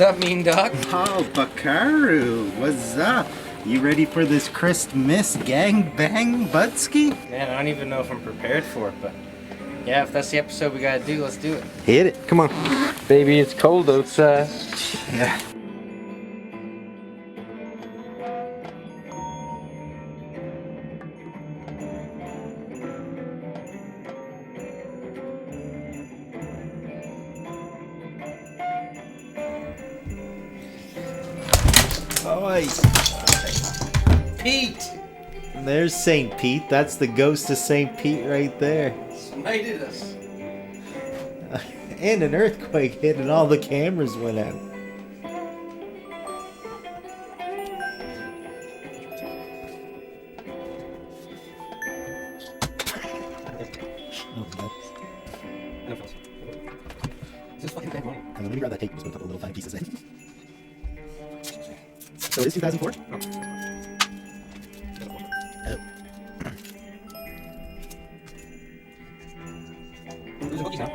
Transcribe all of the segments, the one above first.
up, mean dog? Oh, Bakaru, what's up? You ready for this Christmas gangbang, Budsky? Man, I don't even know if I'm prepared for it, but yeah, if that's the episode we gotta do, let's do it. Hit it. Come on. Baby, it's cold outside. Yeah. Oi. Pete! There's St. Pete. That's the ghost of St. Pete right there. Smited us. And an earthquake hit and all the cameras went out. Let me grab that tape. Just put a couple little fine pieces in. So it is 2004? Oh. There's a cookie now.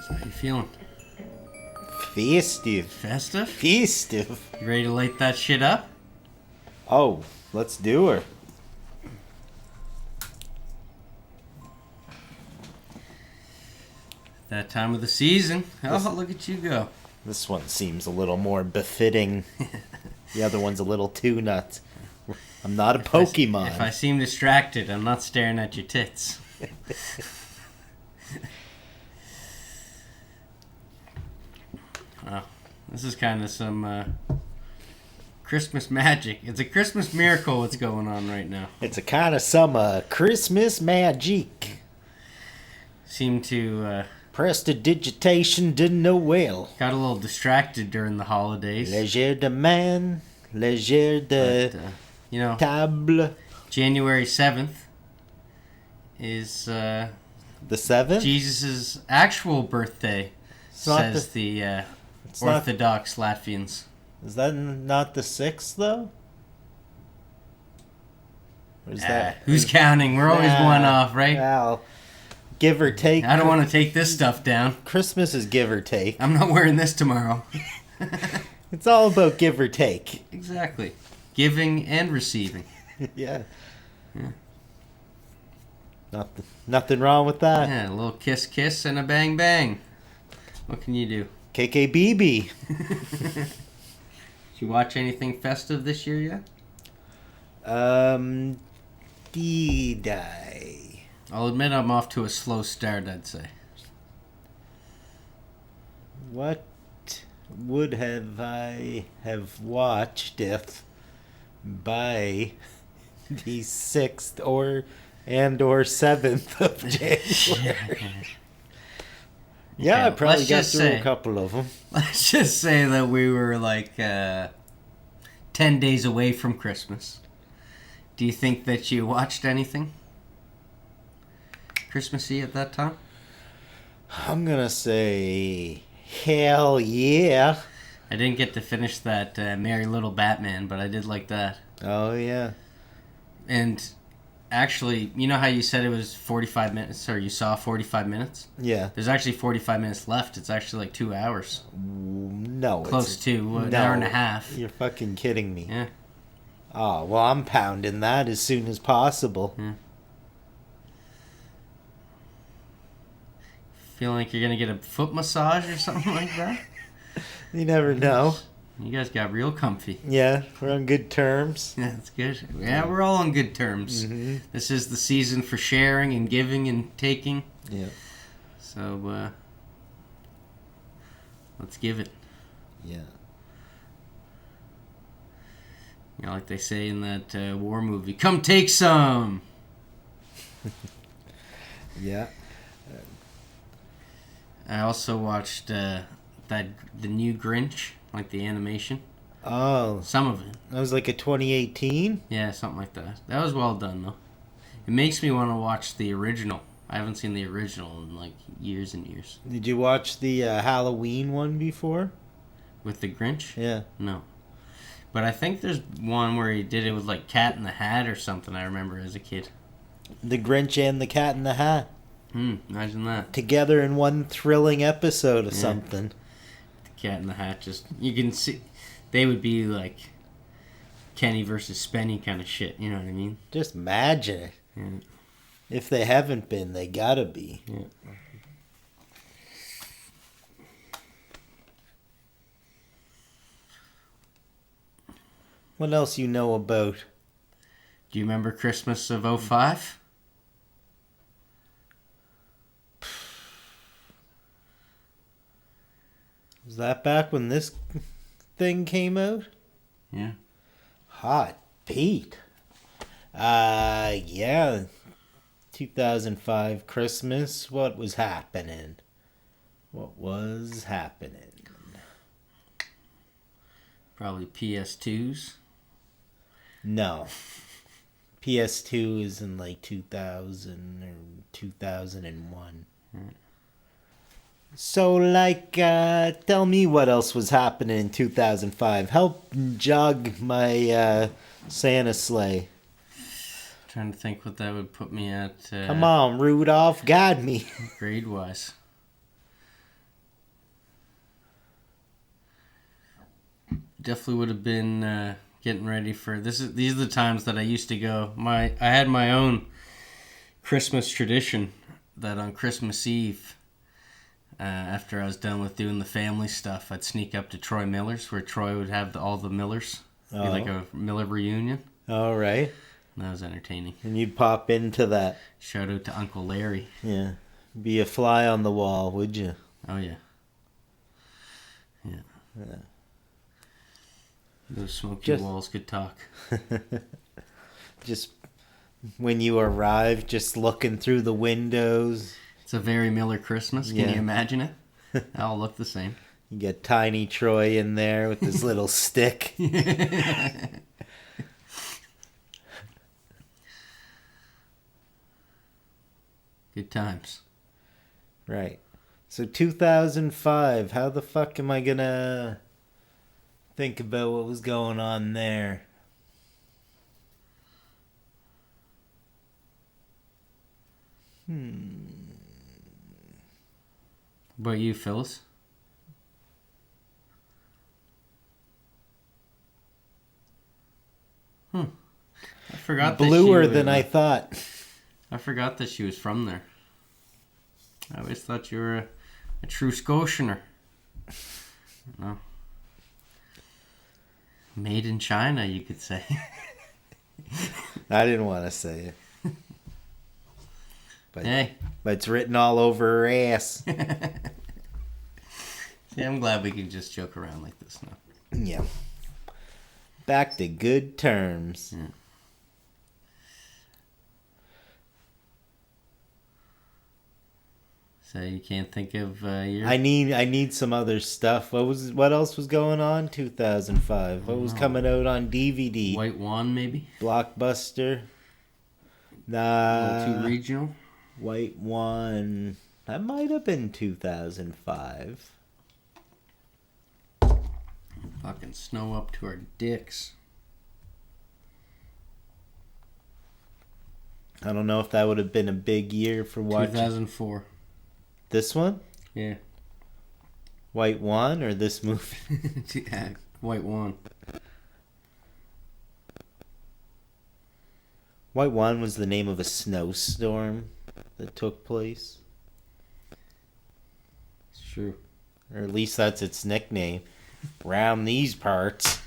How you feeling? Festive. Festive? Festive. You ready to light that shit up? Oh, let's do her. That time of the season. Oh, look at you go. This one seems a little more befitting. The other one's a little too nuts. I'm not a Pokemon. If I seem distracted, I'm not staring at your tits. Wow. This is kind of some Christmas magic. It's a Christmas miracle what's going on right now. It's a kind of some Christmas magic. Seem to... Prestidigitation didn't know well. got a little distracted during the holidays. Léger de man, léger de you know, table. January 7th is The 7th? Jesus' actual birthday, says the orthodox Latvians. Is that not the 6th, though? Or is that... Who's counting? We're always one off, right? Well, give or take. I don't want to take this stuff down. Christmas is give or take. I'm not wearing this tomorrow. It's all about give or take. Exactly. Giving and receiving. Yeah. Nothing wrong with that. Yeah, a little kiss kiss and a bang bang. What can you do? KKBB. Did you watch anything festive this year yet? Did I? I'll admit I'm off to a slow start, I'd say. What would I have watched if by the 6th or 7th of January? Yeah, I probably got through a couple of them. Let's just say that we were like 10 days away from Christmas. Do you think that you watched anything Christmassy at that time? I'm gonna say hell yeah. I didn't get to finish that Merry Little Batman, but I did like that. Oh yeah. And actually, you know how you said it was 45 minutes, or you saw 45 minutes? Yeah. There's actually 45 minutes left. It's actually like 2 hours. No. Close to an hour and a half. You're fucking kidding me. Yeah. Oh, well, I'm pounding that as soon as possible. Yeah. Feeling like you're going to get a foot massage or something like that? You never know. You guys got real comfy. Yeah, we're on good terms. Yeah, that's good. Yeah, we're all on good terms. Mm-hmm. This is the season for sharing and giving and taking. Yeah. So, let's give it. Yeah. You know, like they say in that war movie, come take some! Yeah. I also watched the new Grinch, like the animation. Oh. Some of it. That was like a 2018? Yeah, something like that. That was well done, though. It makes me want to watch the original I haven't seen the original in like years and years. Did you watch the Halloween one before? With the Grinch? Yeah. No. But I think there's one where he did it with like Cat in the Hat or something, I remember as a kid. The Grinch and the Cat in the Hat. Imagine that. Together in one thrilling episode of something. The Cat in the Hat, just, you can see, they would be like Kenny versus Spenny kind of shit, you know what I mean? Just imagine it. Yeah. If they haven't been, they gotta be. Yeah. What else you know about? Do you remember Christmas of '05? Was that back when this thing came out? Yeah. Hot Pete. Yeah. 2005 Christmas. What was happening? What was happening? Probably PS2s. No. PS2 is in like 2000 or 2001. So, like, tell me what else was happening in 2005. Help jog my Santa sleigh. Trying to think what that would put me at. Come on, Rudolph, guide me. Grade wise. Definitely would have been getting ready for this. These are the times that I used to go. I had my own Christmas tradition that on Christmas Eve, after I was done with doing the family stuff, I'd sneak up to Troy Miller's, where Troy would have all the Millers. Be like a Miller reunion. All right. That was entertaining. And you'd pop into that. Shout out to Uncle Larry. Yeah. Be a fly on the wall, would you? Oh, yeah. Yeah. Those smoky walls could talk. Just when you arrive, just looking through the windows. It's a very Miller Christmas. Can you imagine it? They all look the same. You get Tiny Troy in there with his little stick. Good times. Right. So 2005, how the fuck am I gonna think about what was going on there? What about you, Phyllis? I forgot. Bluer than I thought. I forgot that she was from there. I always thought you were a true Scotianer. No. Made in China, you could say. I didn't want to say it. But, hey. But it's written all over her ass. See, I'm glad we can just joke around like this now. Yeah. Back to good terms. Yeah. So you can't think of your... I need some other stuff. What else was going on? 2005. What was coming out on DVD? White Wand, maybe? Blockbuster. Nah. A little too regional. White Wand. That might have been 2005. Fucking snow up to our dicks. I don't know if that would have been a big year for watching. 2004. This one? Yeah. White Wand or this movie? Yeah, White Wand. White Wand was the name of a snowstorm that took place. It's true. Or at least that's its nickname. Round these parts.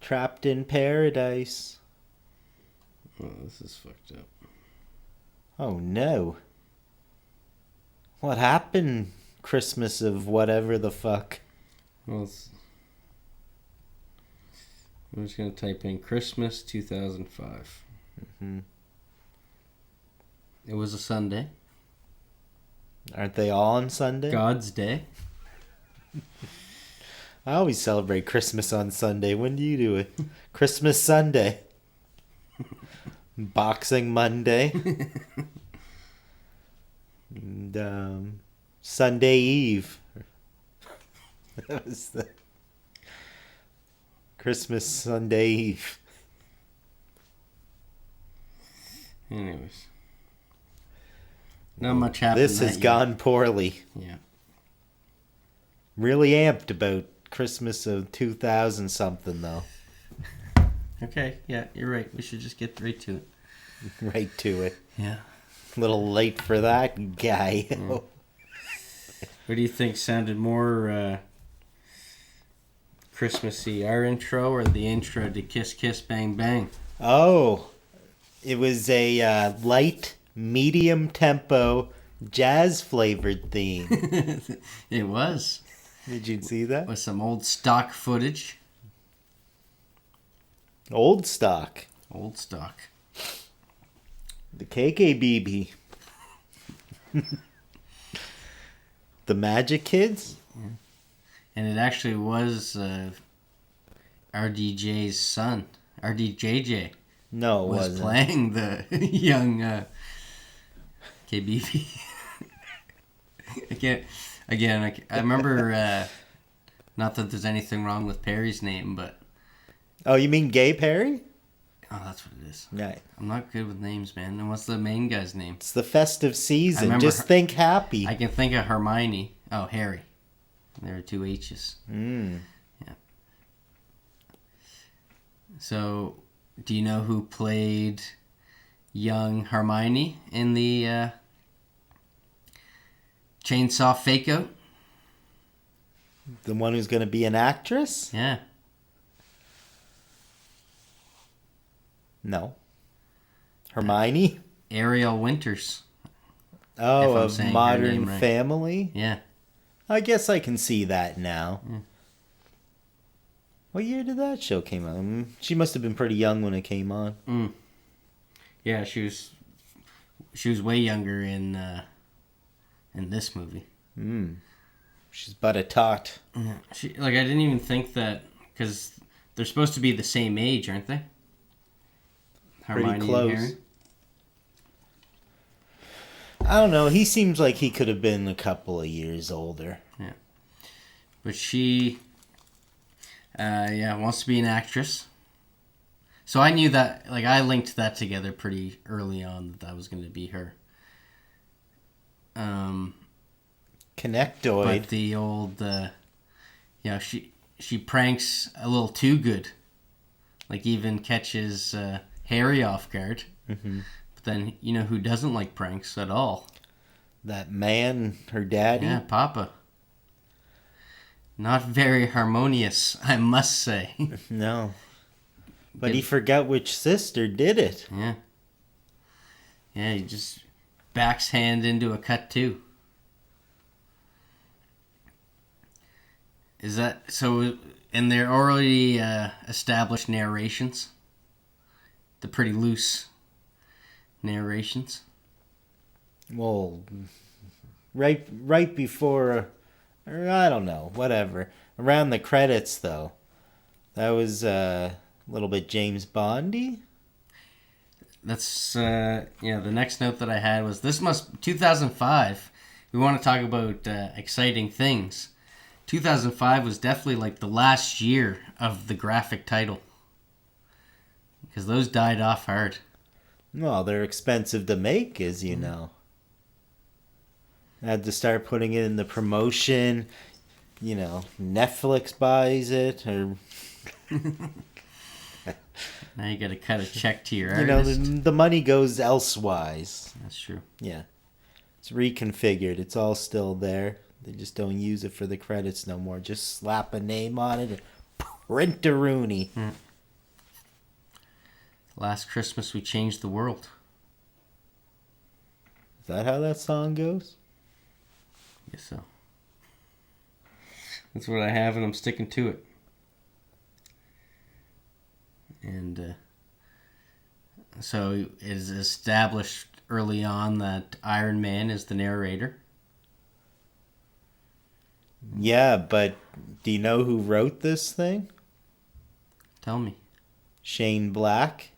Trapped in Paradise. Oh, this is fucked up. Oh no. What happened Christmas of whatever the fuck? Well, I'm just going to type in Christmas 2005. Mm-hmm. It was a Sunday. Aren't they all on Sunday? God's Day. I always celebrate Christmas on Sunday. When do you do it? Christmas Sunday. Boxing Monday. And Sunday Eve. That was the Christmas Sunday Eve. Anyways. Not much happened. This has gone poorly. Yeah. Really amped about Christmas of 2000 something though. Okay, yeah, you're right. We should just get right to it. Right to it. Yeah. A little late for that guy. Yeah. What do you think sounded more Christmassy, our intro or the intro to Kiss Kiss Bang Bang? Oh, it was a light, medium tempo, jazz flavored theme. It was. Did you see that? With some old stock footage. Old stock. Old stock. The KKBB. The Magic Kids? Yeah. And it actually was RDJ's son. RDJJ. No, it was wasn't. Playing the young KBB. I remember, not that there's anything wrong with Perry's name, but... Oh, you mean Gay Perry? Oh, that's what it is. Right. I'm not good with names, man. And what's the main guy's name? It's the festive season. Just her, think happy. I can think of Hermione. Oh, Harry. There are 2 H's. Mm. Yeah. So, do you know who played young Hermione in the Chainsaw Fake-Out? The one who's going to be an actress? Yeah. No. Hermione? Ariel Winters. Oh, of Modern right. Family? Yeah. I guess I can see that now. Yeah. What year did that show came out? She must have been pretty young when it came on. Mm. Yeah, she was way younger in this movie. Mm. She's but a tot. Yeah. I didn't even think that, because they're supposed to be the same age, aren't they? Hermione Pretty close. And Harry? I don't know. He seems like he could have been a couple of years older. Yeah. But she, wants to be an actress. So I knew that, I linked that together pretty early on that was going to be her. Connectoid. But the old, she pranks a little too good. Even catches Harry off guard. Mm-hmm. But then, you know who doesn't like pranks at all? That man, her daddy. Yeah, Papa. Not very harmonious, I must say. No. But he forgot which sister did it. Yeah. Yeah, he just backhand into a cut too. Is that so? And they're already established narrations. The pretty loose narrations. Well, right before, or I don't know, whatever. Around the credits, though, that was a little bit James Bondy. That's the next note that I had was 2005. We want to talk about exciting things. 2005 was definitely the last year of the graphic title, because those died off hard. Well, they're expensive to make, as you know. I had to start putting it in the promotion. You know, Netflix buys it, or now you got to cut a check to your artist. You know, the money goes elsewise. That's true. Yeah, it's reconfigured. It's all still there. They just don't use it for the credits no more. Just slap a name on it and print a Rooney. Mm. Last Christmas we changed the world. Is that how that song goes? Guess so. That's what I have, and I'm sticking to it. And so it is established early on that Iron Man is the narrator. Yeah, but Do you know who wrote this thing? Tell me. Shane Black.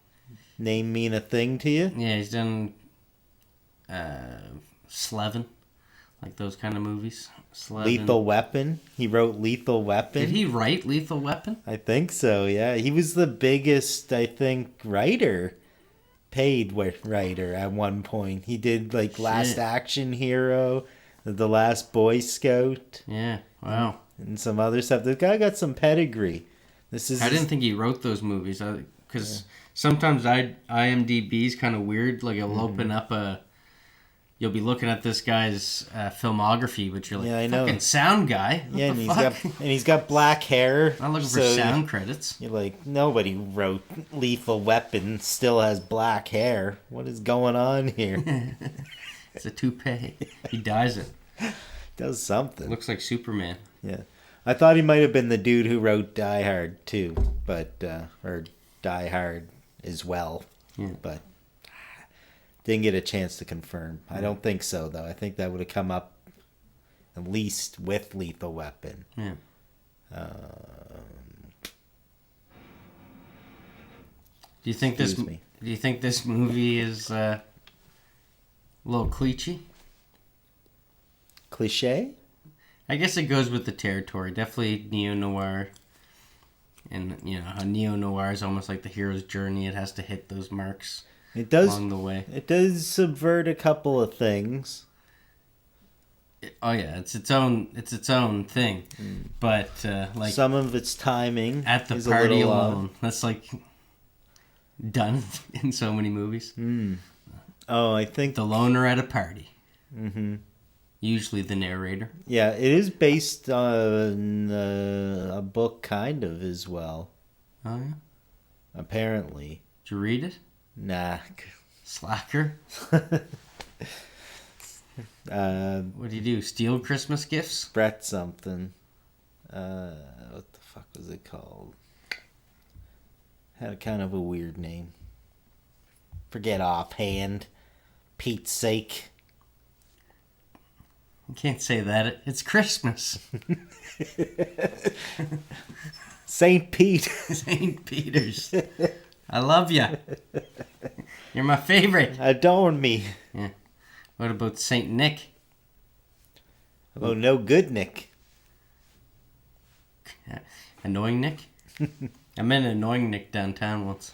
Name mean a thing to you? Yeah, he's done Slevin, like those kind of movies. Slevin. Lethal Weapon. He wrote Lethal Weapon. Did he write Lethal Weapon? I think so, yeah. He was the biggest, I think, paid writer at one point. He did, like, Last Action Hero, The Last Boy Scout. Yeah, wow. And some other stuff. The guy got some pedigree. I didn't think he wrote those movies, because sometimes IMDb's kind of weird. Like, it'll open up you'll be looking at this guy's filmography, but you're like, I know. Fucking sound guy. What the fuck? He's got black hair. I'm looking for sound credits. You're like, nobody wrote Lethal Weapon, still has black hair. What is going on here? It's a toupee. He dyes it. Does something. Looks like Superman. Yeah. I thought he might have been the dude who wrote Die Hard too, but or Die Hard as well. Yeah. But didn't get a chance to confirm. I don't think so, though. I think that would have come up at least with Lethal Weapon. Yeah. Do you think this movie is a little cliche? Cliche? I guess it goes with the territory. Definitely neo-noir. And, a neo-noir is almost like the hero's journey. It has to hit those marks. It does along the way. It does subvert a couple of things. Oh yeah, it's its own thing. But like some of its timing at the is party a little alone. That's like done in so many movies. Oh, I think the loner at a party. Mm-hmm. Usually the narrator. Yeah, it is based on a book, kind of as well. Oh yeah. Apparently. Did you read it? Nah. Slacker. What do you do? Steal Christmas gifts? Brett something. What the fuck was it called? Had a kind of a weird name. Forget offhand. Pete's sake. You can't say that. It's Christmas. St. Pete. St. Peter's. I love you. You're my favorite. Adorn me. Yeah. What about Saint Nick? Oh, no good Nick. Annoying Nick? I met an annoying Nick downtown once.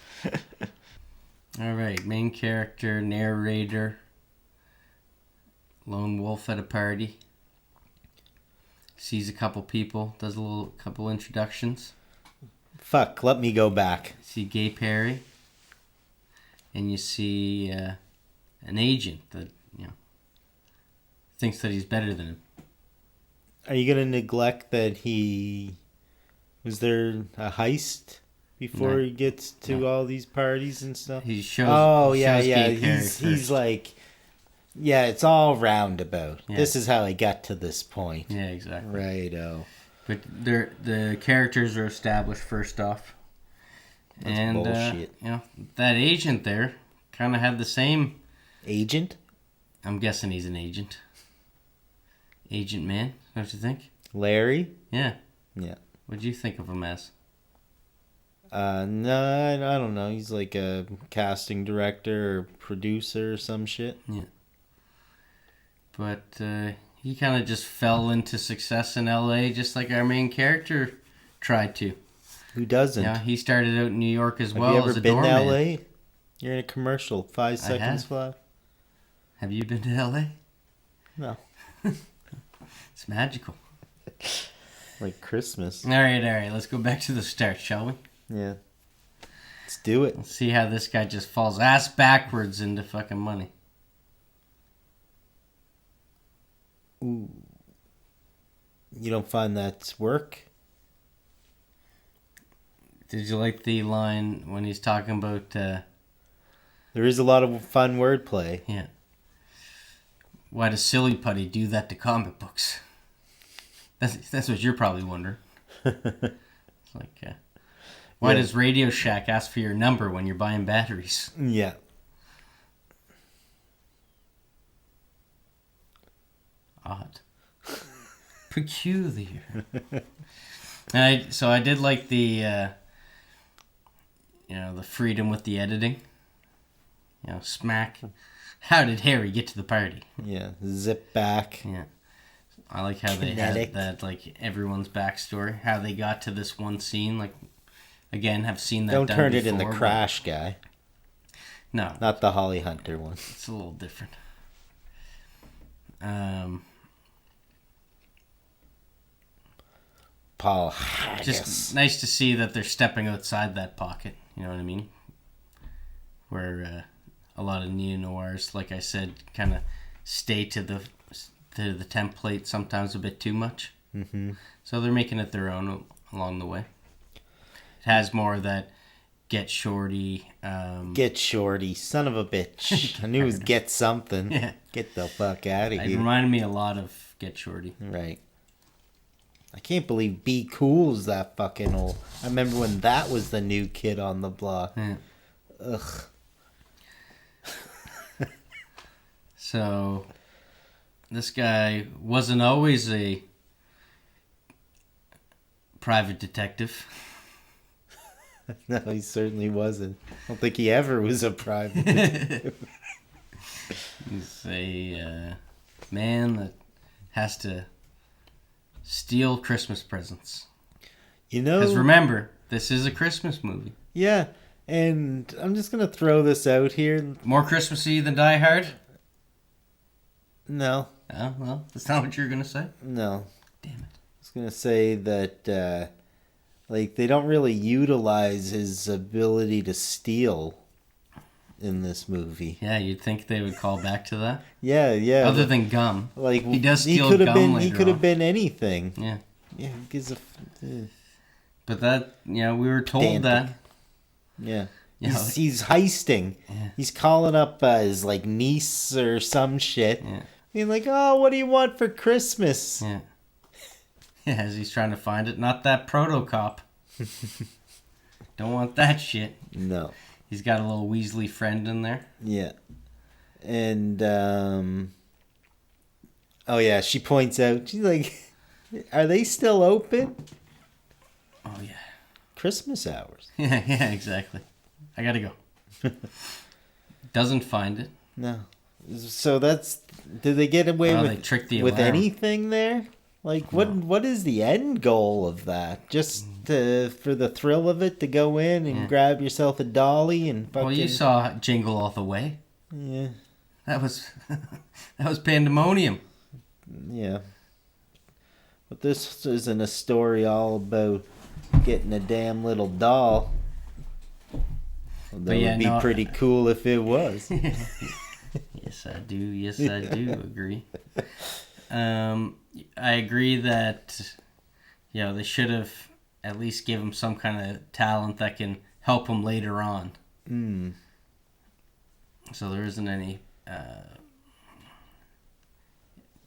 All right. Main character, narrator, lone wolf at a party. Sees a couple people, does a couple introductions. Fuck, let me go back. See Gay Perry, and you see an agent that thinks that he's better than him. Are you gonna neglect that was there a heist before he gets to all these parties and stuff? He shows. Oh he yeah, shows yeah. Gay Perry He's like, yeah. It's all roundabout. Yeah. This is how I got to this point. Yeah, exactly. Righto. But the characters are established first off. That's bullshit. That agent there kind of had the same... Agent? I'm guessing he's an agent. Agent man, don't you think? Larry? Yeah. Yeah. What do you think of him as? No, I don't know. He's like a casting director or producer or some shit. Yeah. But he kind of just fell into success in L.A. just like our main character tried to. Who doesn't? Yeah, he started out in New York as well as a doorman. Have you ever been to L.A.? You're in a commercial. 5 seconds flat. Have you been to L.A.? No. It's magical. Like Christmas. All right. Let's go back to the start, shall we? Yeah. Let's do it. Let's see how this guy just falls ass backwards into fucking money. Ooh. You don't find that's work? Did you like the line when he's talking about... There is a lot of fun wordplay. Yeah. Why does Silly Putty do that to comic books? That's what you're probably wondering. It's like, why does Radio Shack ask for your number when you're buying batteries? Yeah. Odd. Peculiar. So I did like the, the freedom with the editing. Smack. How did Harry get to the party? Yeah, zip back. Yeah. I like how they had that, like, everyone's backstory. How they got to this one scene. Like, again, have seen that Don't done turn before, it in the Crash guy. No. Not the Holly Hunter one. It's a little different. Paul Haggis. Just nice to see that they're stepping outside that pocket. You know what I mean? Where a lot of neo-noirs, like I said, kind of stay to the template sometimes a bit too much. Mm-hmm. So they're making it their own along the way. It has more of that Get Shorty. Get Shorty, son of a bitch. I knew it was Get Something. Yeah. Get the fuck out of It here. reminded me a lot of Get Shorty. Right. I can't believe Be Cool's that fucking old. I remember when that was the new kid on the block. Yeah. Ugh. So, this guy wasn't always a private detective. No, he certainly wasn't. I don't think he ever was a private detective. He's a man that has to steal Christmas presents. Because remember, this is a Christmas movie. Yeah, and I'm just going to throw this out here. More Christmassy than Die Hard? No. Oh, well, that's not what you're going to say? No. Damn it. I was going to say that, they don't really utilize his ability to steal in this movie. Yeah, you'd think they would call back to that. Yeah. Other than gum. Like, he does steal gum later He could have on. been anything. Yeah. Yeah, he gives a... But that, we were told Damn. that. Yeah. You know, He's heisting. Yeah. He's calling up his, niece or some shit. Yeah. Being like, oh, what do you want for Christmas? Yeah. Yeah, as he's trying to find it. Not that proto-cop. Don't want that shit. No. He's got a little Weasley friend in there. Yeah. And, oh yeah, she points out, she's like, are they still open? Oh, yeah. Christmas hours. Yeah, exactly. I gotta go. Doesn't find it. No. So did they get away They tricked the with alarm. anything there? Like, what is the end goal of that? Just for the thrill of it, to go in and grab yourself a dolly and fucking... Well, you saw Jingle All the Way. Yeah. That was pandemonium. Yeah. But this isn't a story all about getting a damn little doll. Although it would be pretty cool if it was. Yes, I do agree. I agree that, they should have at least give him some kind of talent that can help him later on. Mm. So there isn't any,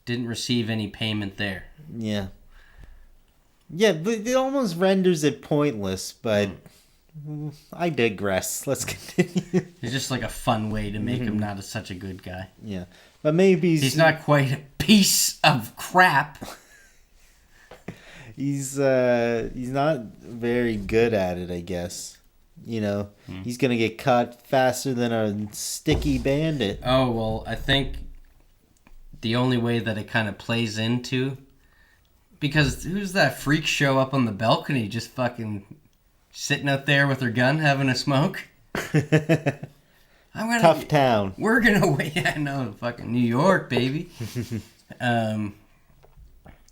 didn't receive any payment there. Yeah. Yeah, but it almost renders it pointless, but I digress. Let's continue. It's just like a fun way to make him not such a good guy. Yeah. But maybe he's not quite a piece of crap. He's not very good at it, I guess. He's gonna get caught faster than a sticky bandit. Oh, well, I think the only way that it kind of plays into, because who's that freak show up on the balcony just fucking sitting out there with her gun having a smoke? Tough town. We're gonna wait. Yeah, no, fucking New York, baby. And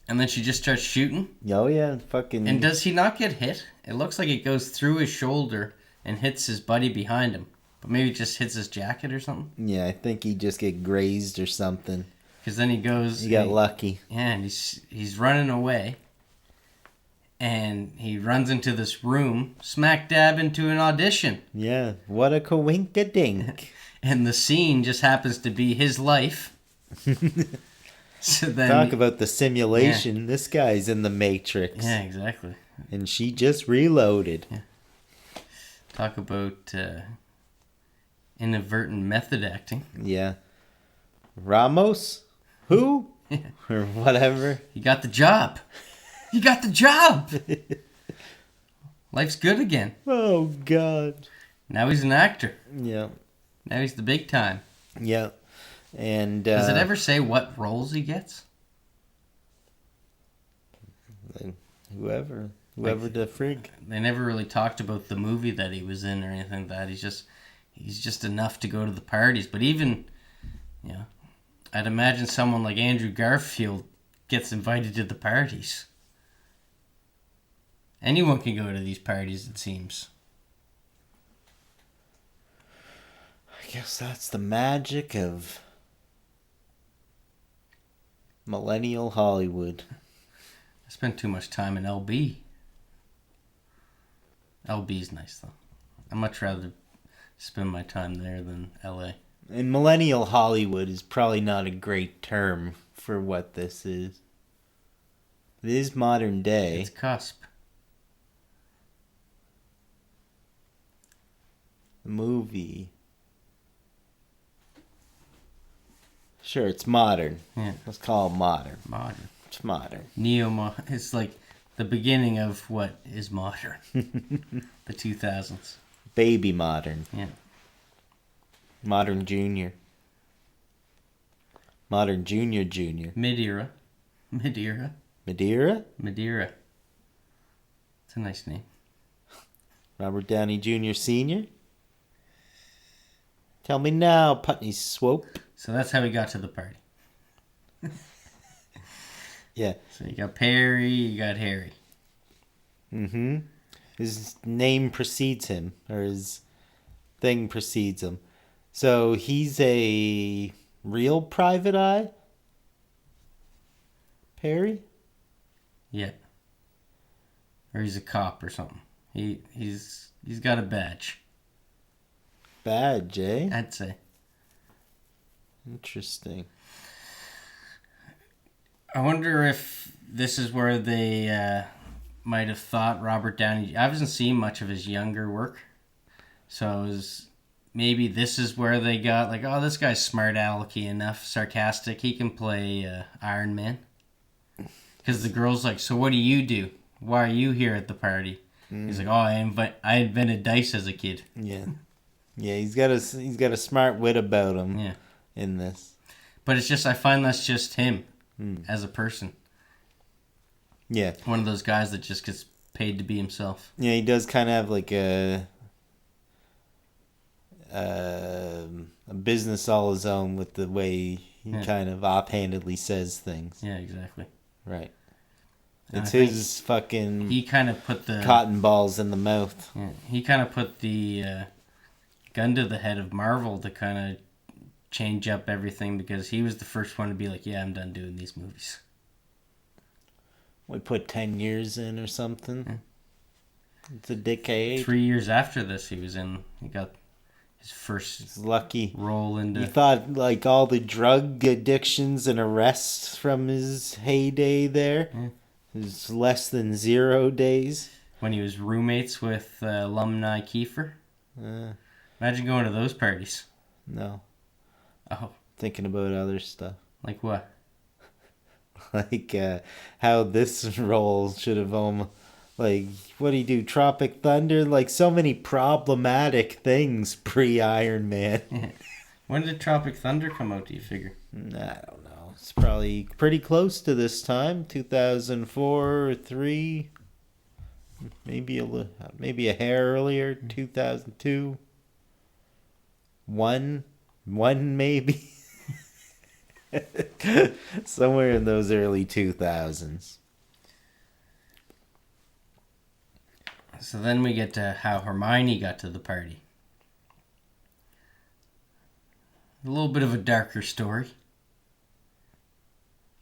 then she just starts shooting. Oh yeah, fucking. And does he not get hit? It looks like it goes through his shoulder and hits his buddy behind him, but maybe it just hits his jacket or something. Yeah, I think he just get grazed or something. Because then he goes. He got lucky. Yeah, and he's running away. And he runs into this room, smack dab into an audition. Yeah, what a coinkadink. And the scene just happens to be his life. So then, talk about the simulation. Yeah. This guy's in the Matrix. Yeah, exactly. And she just reloaded. Yeah. Talk about inadvertent method acting. Yeah. Ramos? Who? or whatever. He got the job. He got the job. Life's good again. Oh, God. Now he's an actor. Yeah. Now he's the big time. Yeah. And does it ever say what roles he gets? Whoever the frig. They never really talked about the movie that he was in or anything like that. He's just enough to go to the parties. But even, I'd imagine someone like Andrew Garfield gets invited to the parties. Anyone can go to these parties, it seems. I guess that's the magic of millennial Hollywood. I spent too much time in LB. LB's nice, though. I'd much rather spend my time there than LA. And millennial Hollywood is probably not a great term for what this is. It is modern day. It's cusp. The movie. Sure, it's modern. Yeah. Let's call it modern. Modern. It's modern. It's like the beginning of what is modern. The 2000s. Baby modern. Yeah. Modern junior. Modern junior. Madeira. Madeira? Madeira. It's a nice name. Robert Downey Jr. Sr.? Tell me now, Putney Swope. So that's how he got to the party. Yeah. So you got Perry, you got Harry. Mm-hmm. His name precedes him, or his thing precedes him. So he's a real private eye? Perry? Yeah. Or he's a cop or something. He's got a badge. Badge, eh? I'd say. Interesting. I wonder if this is where they might have thought Robert Downey... I haven't seen much of his younger work. So maybe this is where they got like, oh, this guy's smart alecky enough, sarcastic. He can play Iron Man. Because the girl's like, so what do you do? Why are you here at the party? He's like, oh, I invented dice as a kid. Yeah. Yeah, he's got a smart wit about him. Yeah. In this. But it's just, I find that's just him as a person. Yeah. One of those guys that just gets paid to be himself. Yeah, he does kind of have like a business all his own with the way he kind of offhandedly says things. Yeah, exactly. Right. And it's his fucking... He kind of put the... cotton balls in the mouth. Yeah, he kind of put the gun to the head of Marvel to kind of change up everything because he was the first one to be like, yeah, I'm done doing these movies. We put 10 years in or something. Yeah. It's a decade. 3 years after this, he got his first lucky role into... You thought like all the drug addictions and arrests from his heyday there was less than 0 days. When he was roommates with alumni Kiefer. Imagine going to those parties. No. Oh. Thinking about other stuff. Like what? Like how this role should have like, what do you do? Tropic Thunder? Like so many problematic things pre-Iron Man. Yeah. When did Tropic Thunder come out, do you figure? I don't know. It's probably pretty close to this time. 2004 or 3. Maybe a hair earlier. 2002. One maybe. Somewhere in those early 2000s. So then we get to how Hermione got to the party. A little bit of a darker story.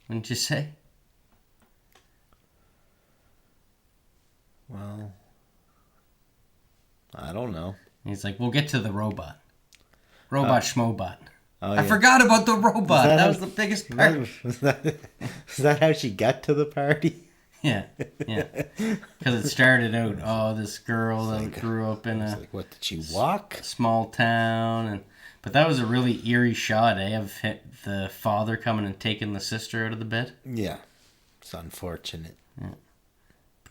Wouldn't you say? Well, I don't know. He's like, we'll get to the robot. Robot Schmobot. Oh, yeah. I forgot about the robot. That was the biggest part. Is that how she got to the party? Yeah. Because it started out, this girl that grew up in what, did she walk? Small town. But that was a really eerie shot, of the father coming and taking the sister out of the bed. Yeah. It's unfortunate. Yeah.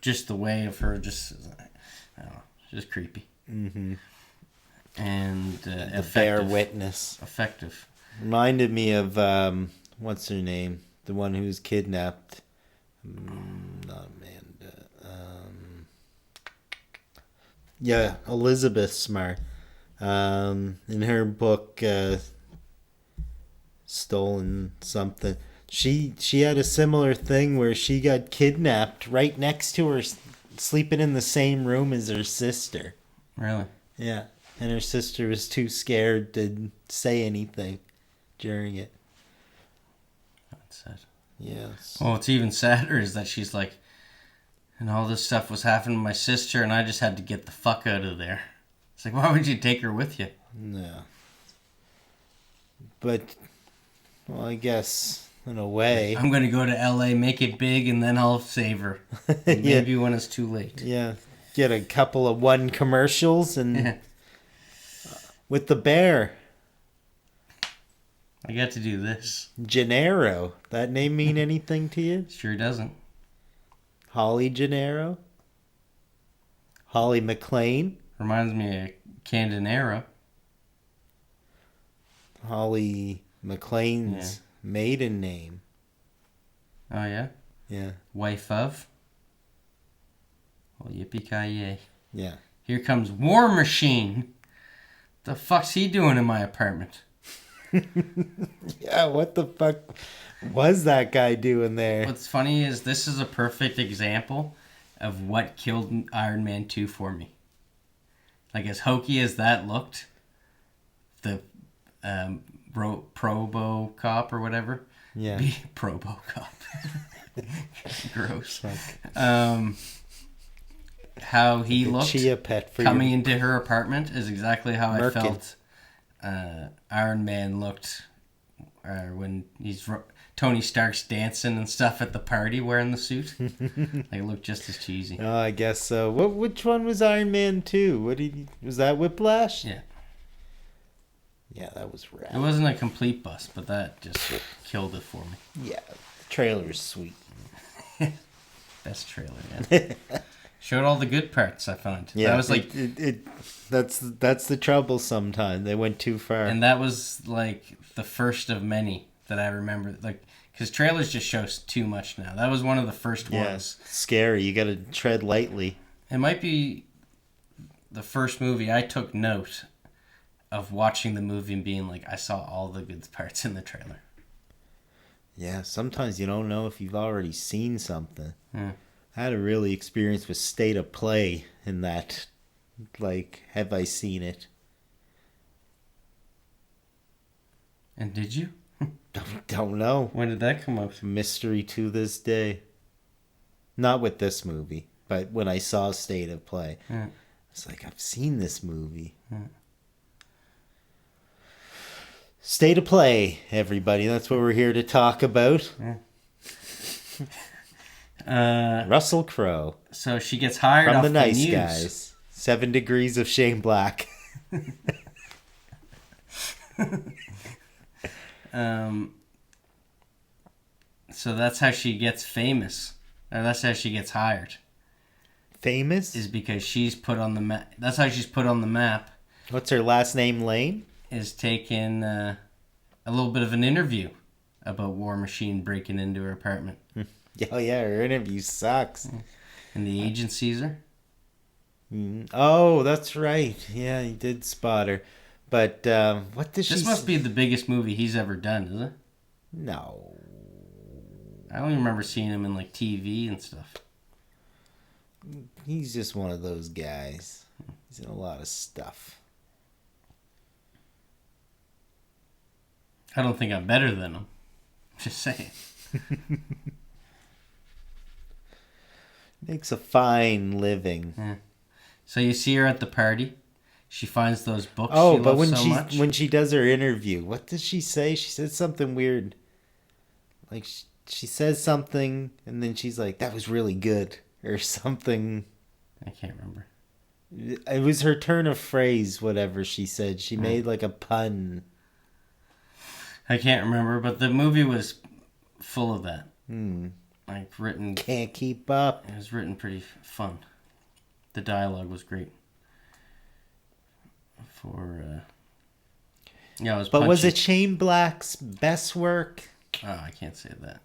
Just the way of her, just, I don't know, just creepy. Mm-hmm. And the bear witness. Effective. Reminded me of, what's her name? The one who was kidnapped. Not Amanda. Yeah, Elizabeth Smart. In her book, Stolen Something, she had a similar thing where she got kidnapped right next to her, sleeping in the same room as her sister. Really? Yeah. And her sister was too scared to say anything during it. That's sad. Yes. Well, what's even sadder is that she's like, and all this stuff was happening to my sister, and I just had to get the fuck out of there. It's like, why would you take her with you? No. But, well, I guess, in a way. I'm going to go to LA, make it big, and then I'll save her. Maybe when it's too late. Yeah. Get a couple of one commercials and with the bear. I got to do this. Gennaro. That name mean anything to you? Sure doesn't. Holly Gennaro? Holly McLean? Reminds me of Candanera. Holly McLean's maiden name. Oh, yeah? Yeah. Wife of? Well, yippee-ki-yay. Yeah. Here comes War Machine. The fuck's he doing in my apartment? Yeah, what the fuck was that guy doing there? What's funny is this is a perfect example of what killed Iron Man 2 for me. Like, as hokey as that looked, the Probo Cop or whatever. Yeah. Probo Cop. Gross. How he looked chia pet for coming into her apartment is exactly how I felt Iron Man looked when he's Tony Stark's dancing and stuff at the party wearing the suit. Like, it looked just as cheesy. Oh, I guess so. Which one was Iron Man 2? Was that Whiplash? Yeah. Yeah, that was rad. It wasn't a complete bust, but that just killed it for me. Yeah, the trailer's sweet. Best trailer, yeah. Showed all the good parts, I found. Yeah, that was like that's the trouble sometimes. They went too far. And that was like the first of many that I remember. Like, because trailers just show too much now. That was one of the first ones. Scary. You got to tread lightly. It might be the first movie I took note of watching the movie and being like, I saw all the good parts in the trailer. Yeah, sometimes you don't know if you've already seen something. Yeah. I had a really experience with State of Play in that, like, have I seen it? And did you? Don't know. When did that come up? Mystery to this day. Not with this movie, but when I saw State of Play. Yeah. It's like, I've seen this movie. Yeah. State of Play, everybody. That's what we're here to talk about. Yeah. Russell Crowe. So she gets hired from off the Nice news. Guys. 7 Degrees of Shane Black. So that's how she gets famous. Or that's how she gets hired. Famous? Is because she's put on the map. That's how she's put on the map. What's her last name, Lane? Is taking a little bit of an interview about War Machine breaking into her apartment. Oh, yeah, her interview sucks. And the agent sees her. Oh, that's right. Yeah, he did spot her. But what does she... This must be the biggest movie he's ever done, is it? No. I only remember seeing him in, like, TV and stuff. He's just one of those guys. He's in a lot of stuff. I don't think I'm better than him. Just saying. Makes a fine living. Yeah. So you see her at the party. She finds those books she but loves when she does her interview, what does she say? She said something weird. Like she says something and then she's like, "That was really good," or something. I can't remember. It was her turn of phrase, whatever she said. She made like a pun. I can't remember, but the movie was full of that. Hmm. Like written. Can't keep up. It was written pretty fun. The dialogue was great. Yeah, it was. But punchy. was it Shane Black's best work? Oh, I can't say that.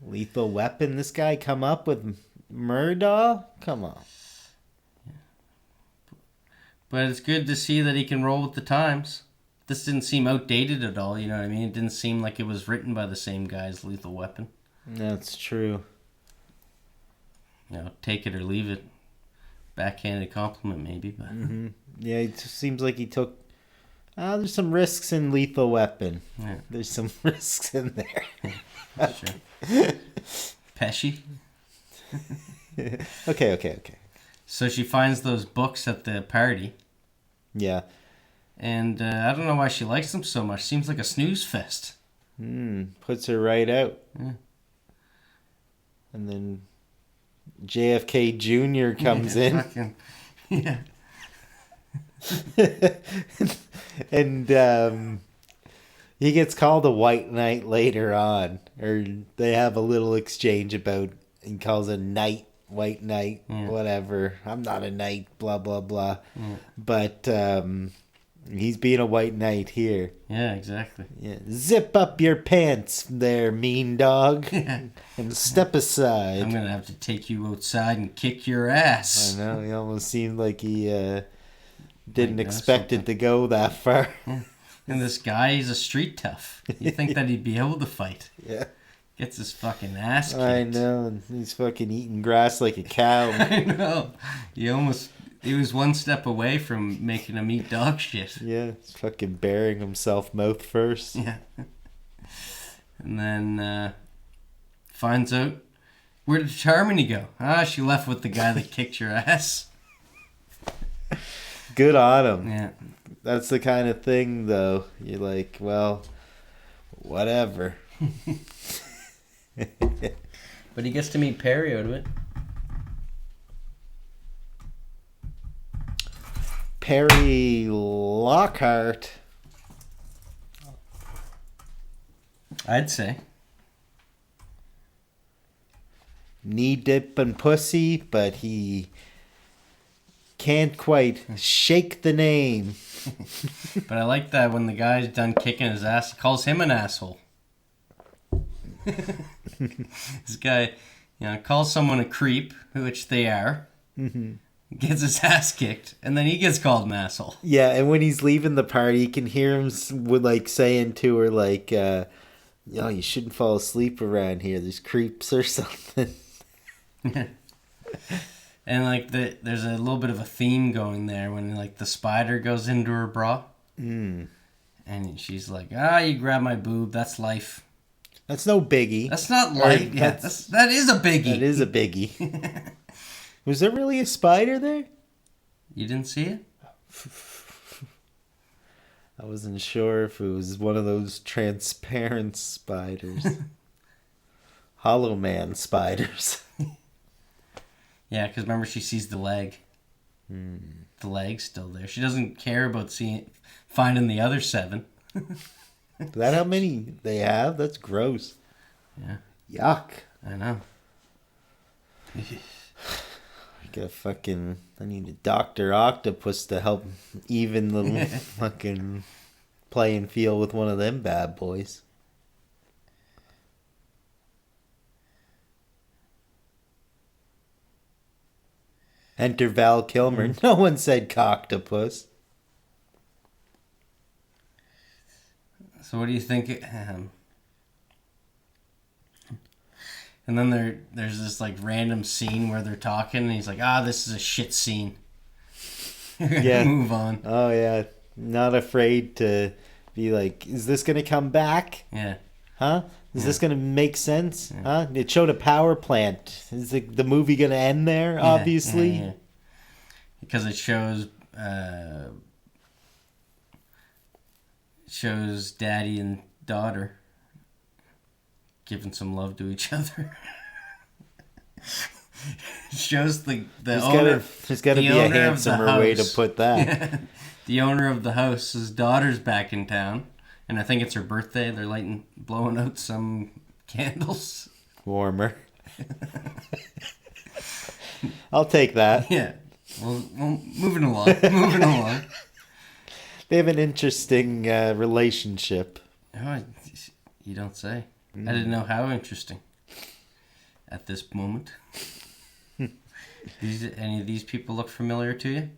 Lethal Weapon. This guy come up with Murdaugh? Come on. But it's good to see that he can roll with the times. This didn't seem outdated at all, you know what I mean? It didn't seem like it was written by the same guy as Lethal Weapon. That's true. You know, take it or leave it. Backhanded compliment, maybe, but... Mm-hmm. Yeah, it seems like he took... there's some risks in Lethal Weapon. Yeah. There's some risks in there. Sure. Pesci? Okay. So she finds those books at the party. Yeah. And I don't know why she likes them so much. Seems like a snooze fest. Puts her right out. Yeah. And then JFK Jr. comes in. Fucking, yeah. And he gets called a white knight later on. Or they have a little exchange about, he calls a knight, white knight, whatever. I'm not a knight, blah, blah, blah. Yeah. But he's being a white knight here. Yeah, exactly. Yeah. Zip up your pants there, mean dog. Yeah. And step aside. I'm going to have to take you outside and kick your ass. I know, he almost seemed like he didn't expect it to go that far. Yeah. And this guy, he's a street tough. You'd think that he'd be able to fight. Yeah. Gets his fucking ass kicked. I know, and he's fucking eating grass like a cow. I know. He was one step away from making him eat dog shit. Yeah, he's fucking burying himself mouth first. Yeah. And then finds out, where did Harmony go? She left with the guy that kicked your ass. Good on him. Yeah. That's the kind of thing, though. You're like, well, whatever. But he gets to meet Perry out of it. Perry Lockhart. I'd say. Knee dip and pussy, but he can't quite shake the name. But I like that when the guy's done kicking his ass, he calls him an asshole. This guy, calls someone a creep, which they are. Mm-hmm. Gets his ass kicked, and then he gets called an asshole. Yeah, and when he's leaving the party, you can hear him saying to her, like, you shouldn't fall asleep around here. There's creeps or something. And there's a little bit of a theme going there when the spider goes into her bra. And she's like, you grab my boob, that's life. That's no biggie. That's not life. Yeah, that is a biggie. That is a biggie. Was there really a spider there? You didn't see it? I wasn't sure if it was one of those transparent spiders. Hollow Man spiders. Yeah, because remember she sees the leg. The leg's still there. She doesn't care about finding the other 7. Is that how many they have? That's gross. Yeah. Yuck. I know. I need a Dr. Octopus to help even the fucking playing field with one of them bad boys. Enter Val Kilmer. No one said coctopus. So what do you think? And then there's this random scene where they're talking, and he's like, this is a shit scene. Yeah. Move on. Oh, yeah. Not afraid to be like, is this going to come back? Yeah. Huh? Is this going to make sense? Yeah. Huh? It showed a power plant. Is the movie going to end there, obviously? Yeah. Because it shows daddy and daughter giving some love to each other. Shows the There's owner. gotta the be a owner of the handsomer way to house. put that. The owner of the house, his daughter's back in town, and I think it's her birthday. They're blowing out some candles. Warmer. I'll take that. Yeah. Well, moving along. Moving along. They have an interesting relationship. Oh, you don't say. I didn't know how interesting at this moment. Any of these people look familiar to you?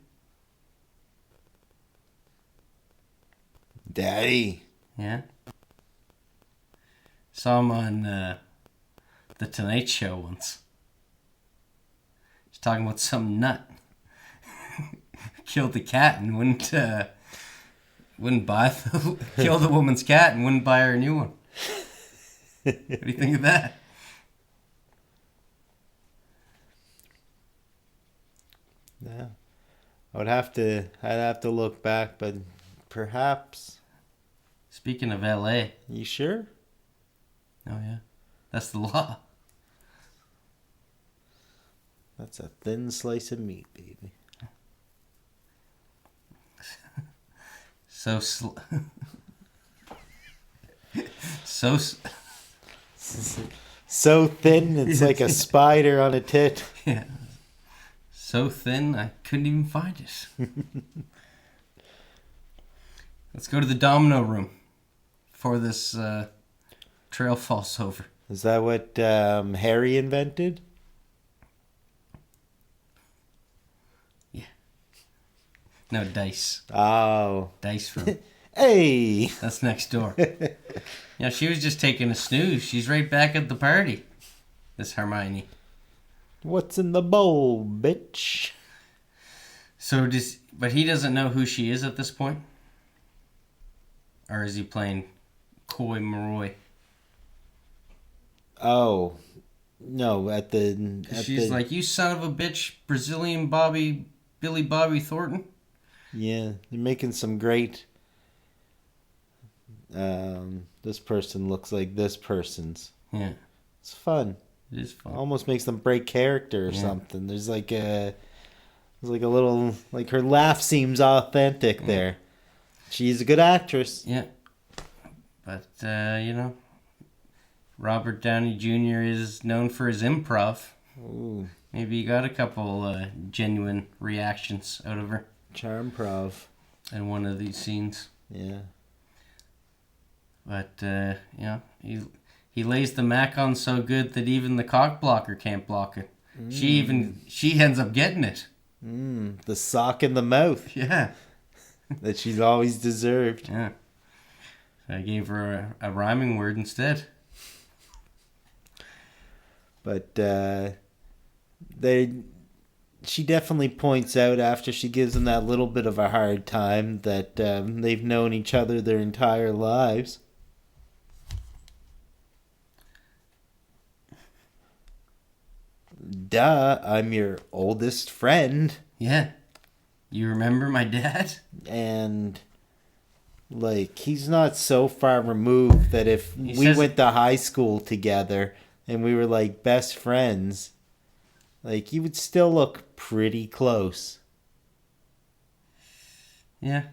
Daddy. Yeah. Saw him on The Tonight Show once. He's talking about some nut. Killed the cat and wouldn't buy killed the woman's cat and wouldn't buy her a new one. What do you think of that? Yeah. I'd have to look back, but perhaps. Speaking of LA. You sure? Oh yeah. That's the law. That's a thin slice of meat, baby. So So thin, it's like a spider on a tit. yeah. So thin, I couldn't even find it. Let's go to the domino room before this trail falls over. Is that what Harry invented? Yeah. No, dice. Oh. Dice room. Hey! That's next door. Yeah, she was just taking a snooze. She's right back at the party. This Hermione. What's in the bowl, bitch? But he doesn't know who she is at this point? Or is he playing coy Maroy? Oh. No, She's like, you son of a bitch, Brazilian Billy Bobby Thornton. Yeah, you're making some great... this person looks like this person's. Yeah. It's fun. It is fun. Almost makes them break character or something. There's like a little, like her laugh seems authentic there. She's a good actress. Yeah. But, Robert Downey Jr. is known for his improv. Ooh. Maybe you got a couple genuine reactions out of her. Charm prov. In one of these scenes. Yeah. But, he lays the mac on so good that even the cock blocker can't block it. She ends up getting it. The sock in the mouth. Yeah. That she's always deserved. Yeah. So I gave her a rhyming word instead. But she definitely points out after she gives them that little bit of a hard time that they've known each other their entire lives. Duh, I'm your oldest friend. Yeah. You remember my dad? And, like, he's not so far removed that if we went to high school together and we were, like, best friends, like, you would still look pretty close. Yeah,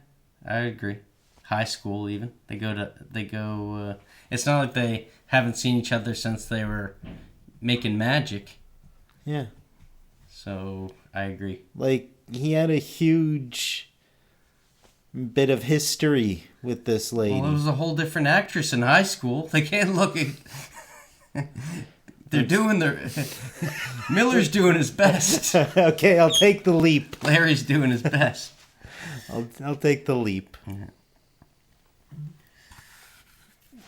I agree. High school, even. They go, it's not like they haven't seen each other since they were making magic. Yeah. So, I agree. Like, he had a huge bit of history with this lady. Well, it was a whole different actress in high school. They can't look at... They're doing their... Miller's doing his best. Okay, I'll take the leap. Larry's doing his best. I'll take the leap. Yeah.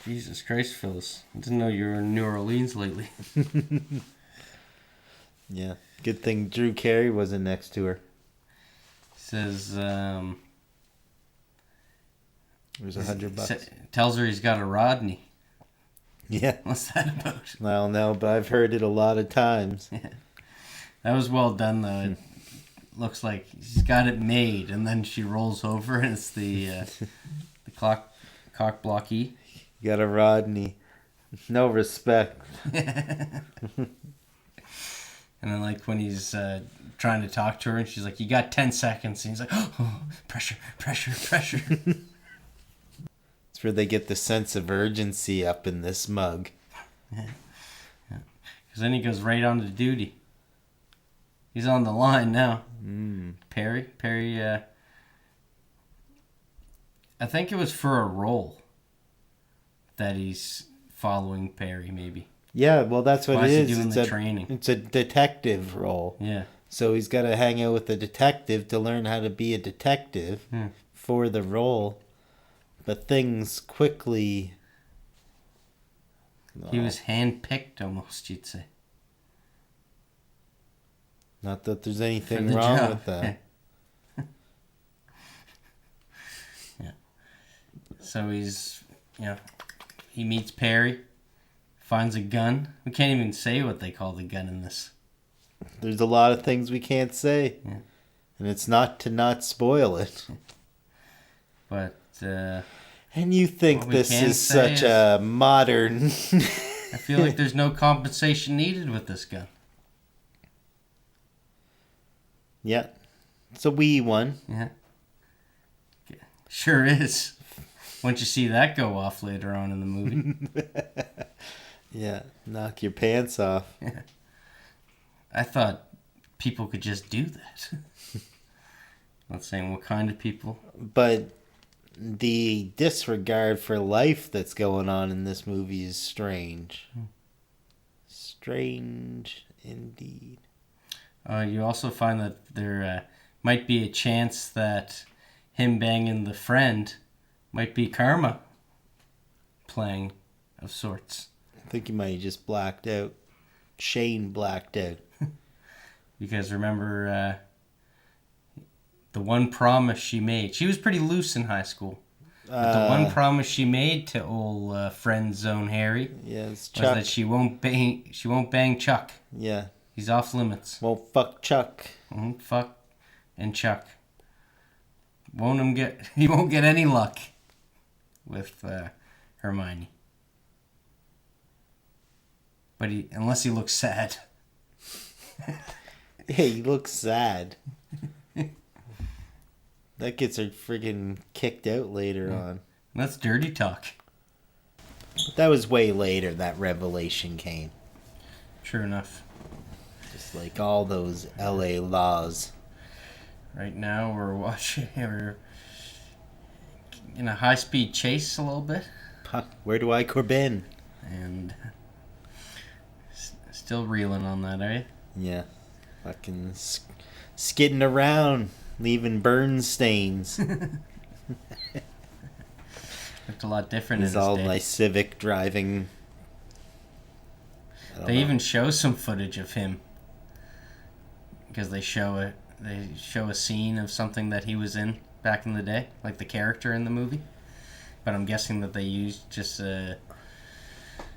Jesus Christ, Phyllis. I didn't know you were in New Orleans lately. Yeah. Good thing Drew Carey wasn't next to her. Says, There's $100. Tells her he's got a Rodney. Yeah. What's that about? I don't know, but I've heard it a lot of times. Yeah. That was well done, though. It looks like she's got it made, and then she rolls over, and it's the cock blocky. You got a Rodney. No respect. And And then, like, when he's trying to talk to her, and she's like, "You got 10 seconds." And he's like, "Oh, pressure, pressure, pressure." It's where they get the sense of urgency up in this mug. Yeah. Because then he goes right on to duty. He's on the line now. Perry, I think it was for a role that he's following Perry, maybe. Yeah, well, that's what Why it is is. he doing It's the a training? It's a detective role. Yeah. So he's got to hang out with a detective to learn how to be a detective for the role. But things quickly... He was handpicked almost, you'd say. Not that there's anything For the wrong job. with that. Yeah. So he's, he meets Perry, finds a gun. We can't even say what they call the gun in this. There's a lot of things we can't say. Yeah. And it's not to not spoil it. But, And you think what we this can is say such is- a modern... I feel like there's no compensation needed with this gun. Yeah. It's a wee one. Yeah. Sure is. Once you see that go off later on in the movie. Yeah. Knock your pants off. Yeah. I thought people could just do that. Not saying what kind of people. But the disregard for life that's going on in this movie is strange. Strange indeed. You also find that there might be a chance that him banging the friend might be karma playing of sorts. I think you might have just blacked out. Shane blacked out. Because remember, the one promise she made. She was pretty loose in high school. But the one promise she made to old friend zone Harry Yeah, it's was Chuck. that she won't bang Chuck. Yeah. He's off limits. Well, fuck Chuck. Fuck and Chuck. He won't get any luck with Hermione. But unless he looks sad. Hey, he looks sad. That gets her friggin' kicked out later on. That's dirty talk. But that was way later that revelation came. Sure enough. Just like all those LA laws. Right now we're in a high-speed chase a little bit. Where do I Corbin? And still reeling on that, are you? Yeah. Fucking skidding around, leaving burn stains. Looked a lot different in It's his all day. my Civic driving. I don't They know. even show some footage of him. Because they show a scene of something that he was in back in the day, like the character in the movie. But I'm guessing that they used just a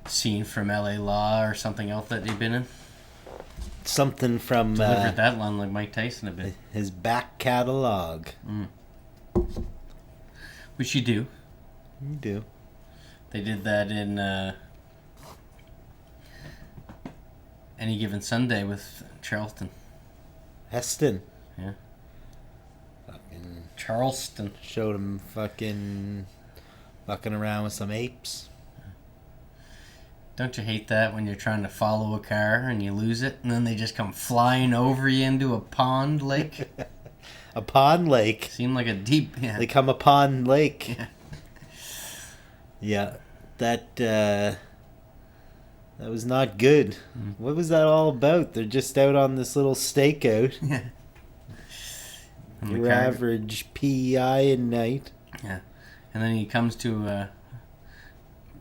scene from LA Law or something else that he'd been in. Something from Delivered that line like Mike Tyson a bit. his back catalog. Which you do. You do. They did that in Any Given Sunday with Charlton. Heston. Yeah. Fucking Charleston. showed him fucking around with some apes. Don't you hate that when you're trying to follow a car and you lose it and then they just come flying over you into a pond lake? A pond lake. Seemed like a deep... Yeah. They come upon lake. Yeah. Yeah. That was not good. What was that all about? They're just out on this little stakeout. Yeah. And the Your car- average PEI at night. Yeah. And then he comes to a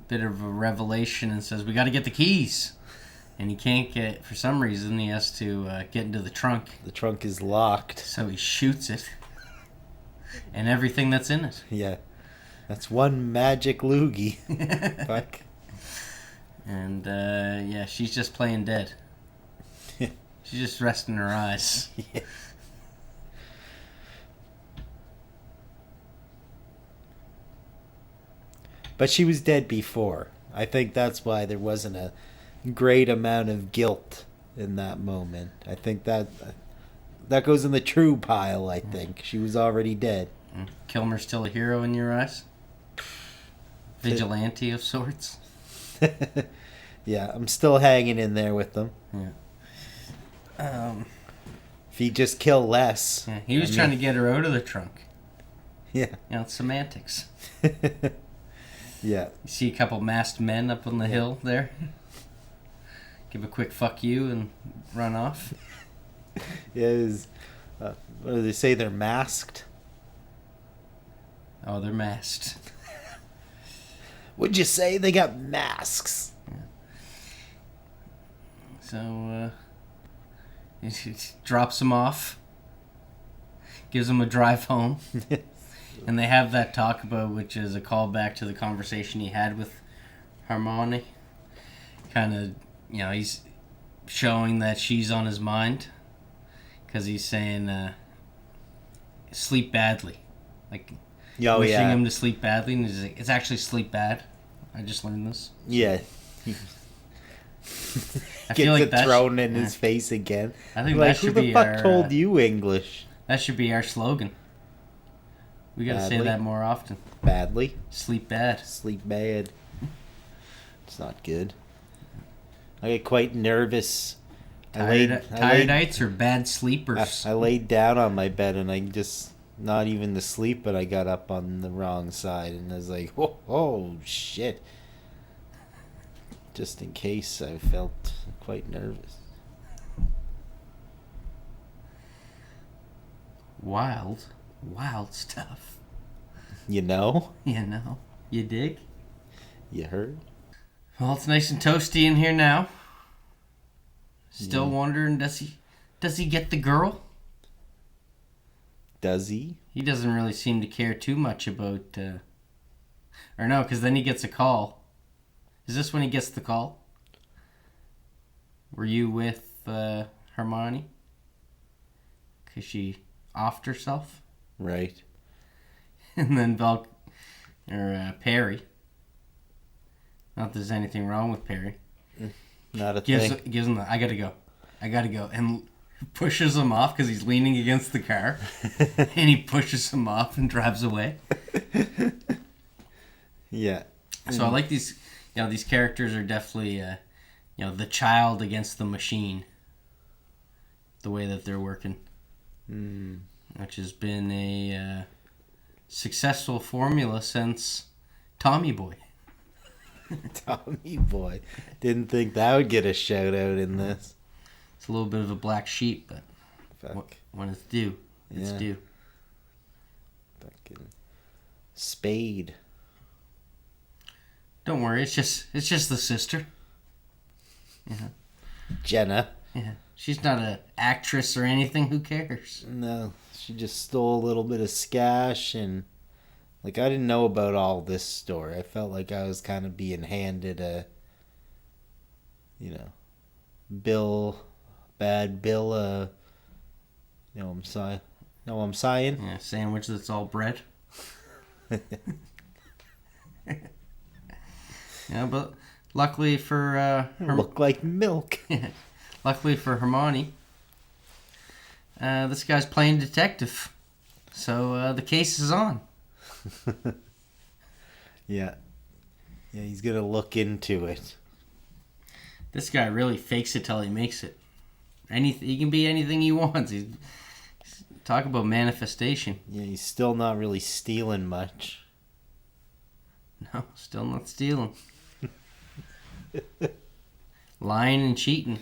bit of a revelation and says, we got to get the keys. And he can't get... For some reason, he has to get into the trunk. The trunk is locked. So he shoots it. And everything that's in it. Yeah. That's one magic loogie. Fuck. And, yeah, she's just playing dead. She's just resting her eyes. Yeah. But she was dead before. I think that's why there wasn't a great amount of guilt in that moment. I think that goes in the true pile, I think. She was already dead. Kilmer's still a hero in your eyes? Vigilante of sorts? Yeah, I'm still hanging in there with them. Yeah. If he just kill less. Yeah, he was trying to get her out of the trunk. Yeah. It's semantics. Yeah. You see a couple masked men up on the hill there? Give a quick fuck you and run off. Yeah, what do they say? They're masked? Oh, they're masked. What'd you say? They got masks. Yeah. So, he drops him off. Gives him a drive home. And they have that talk about, which is a callback to the conversation he had with Hermione. Kind of, he's showing that she's on his mind. Because he's saying, sleep badly. Like, wishing him to sleep badly. And he's like, it's actually sleep bad. I just learned this. Yeah. I feel like that's thrown in his face again. I think that should be who the fuck told you English? That should be our slogan. We gotta say that more often. Badly? Sleep bad. Sleep bad. It's not good. I get quite nervous. Tired nights or bad sleepers? I laid down on my bed and I just, not even to sleep, but I got up on the wrong side and I was like, oh shit. Just in case, I felt quite nervous. Wild stuff. You know? You dig? You heard? Well, it's nice and toasty in here now. Still wondering, does he get the girl? Does he? He doesn't really seem to care too much about... Or no, because then he gets a call. Is this when he gets the call? Were you with Hermione? Because she offed herself? Right. And then Perry. Not that there's anything wrong with Perry. Not a thing. Gives him the, I gotta go. And pushes him off because he's leaning against the car. And he pushes him off and drives away. Yeah. So I like these, these characters are definitely, the child against the machine. The way that they're working. Which has been a successful formula since Tommy Boy. Tommy Boy. Didn't think that would get a shout out in this. It's a little bit of a black sheep, but when it's due, it's due. Fucking Spade. Don't worry, it's just the sister. Yeah. Jenna. Yeah. She's not an actress or anything. Who cares? No, she just stole a little bit of scash and... I didn't know about all this story. I felt like I was kind of being handed a... Bad Bill, I'm saying? Know what I'm saying? Yeah, sandwich that's all bread. Yeah, but luckily for... Look like milk. Luckily for Hermione, this guy's playing detective. So the case is on. Yeah, he's gonna look into it. This guy really fakes it till he makes it. He can be anything he wants. Talk about manifestation. Yeah, he's still not really stealing much. No, still not stealing. Lying and cheating.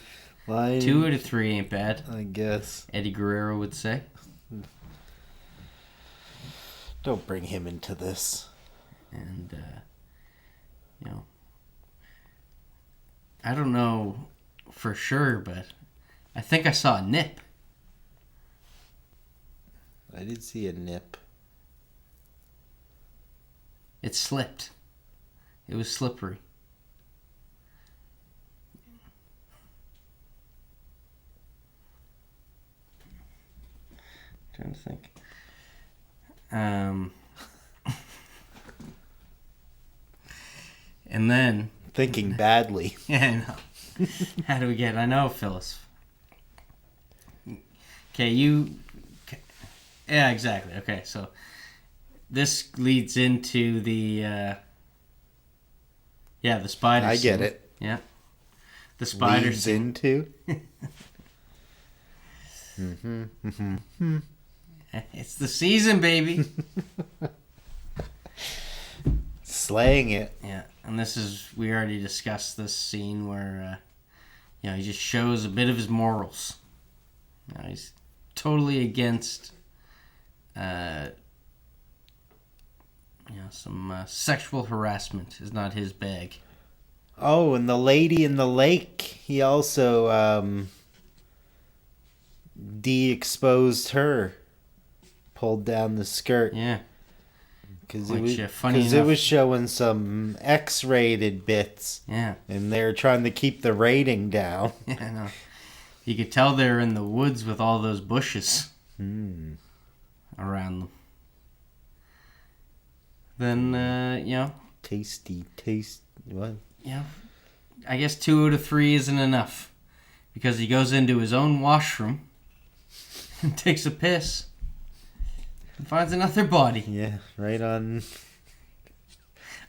2 out of 3 ain't bad, I guess. Eddie Guerrero would say. Don't bring him into this. And, I don't know for sure, but I think I saw a nip. I did see a nip. It slipped. It was slippery. Trying to think. And then... Thinking badly. Yeah, I know. How do we get... I know, Phyllis. Okay, yeah, exactly. Okay, so this leads into the the spider I scene. get it. Yeah. The spider Leads scene. into. It's the season, baby. Slaying it. Yeah, and we already discussed this scene where, he just shows a bit of his morals. He's totally against, some sexual harassment is not his bag. Oh, and the lady in the lake, he also de-exposed her. Pulled down the skirt. Yeah. Because it was showing some X-rated bits. Yeah. And they're trying to keep the rating down. Yeah, I know. You could tell they're in the woods with all those bushes around them. Then, Tasty. What? Yeah. I guess 2 out of 3 isn't enough. Because he goes into his own washroom and takes a piss. And finds another body. Yeah, right on.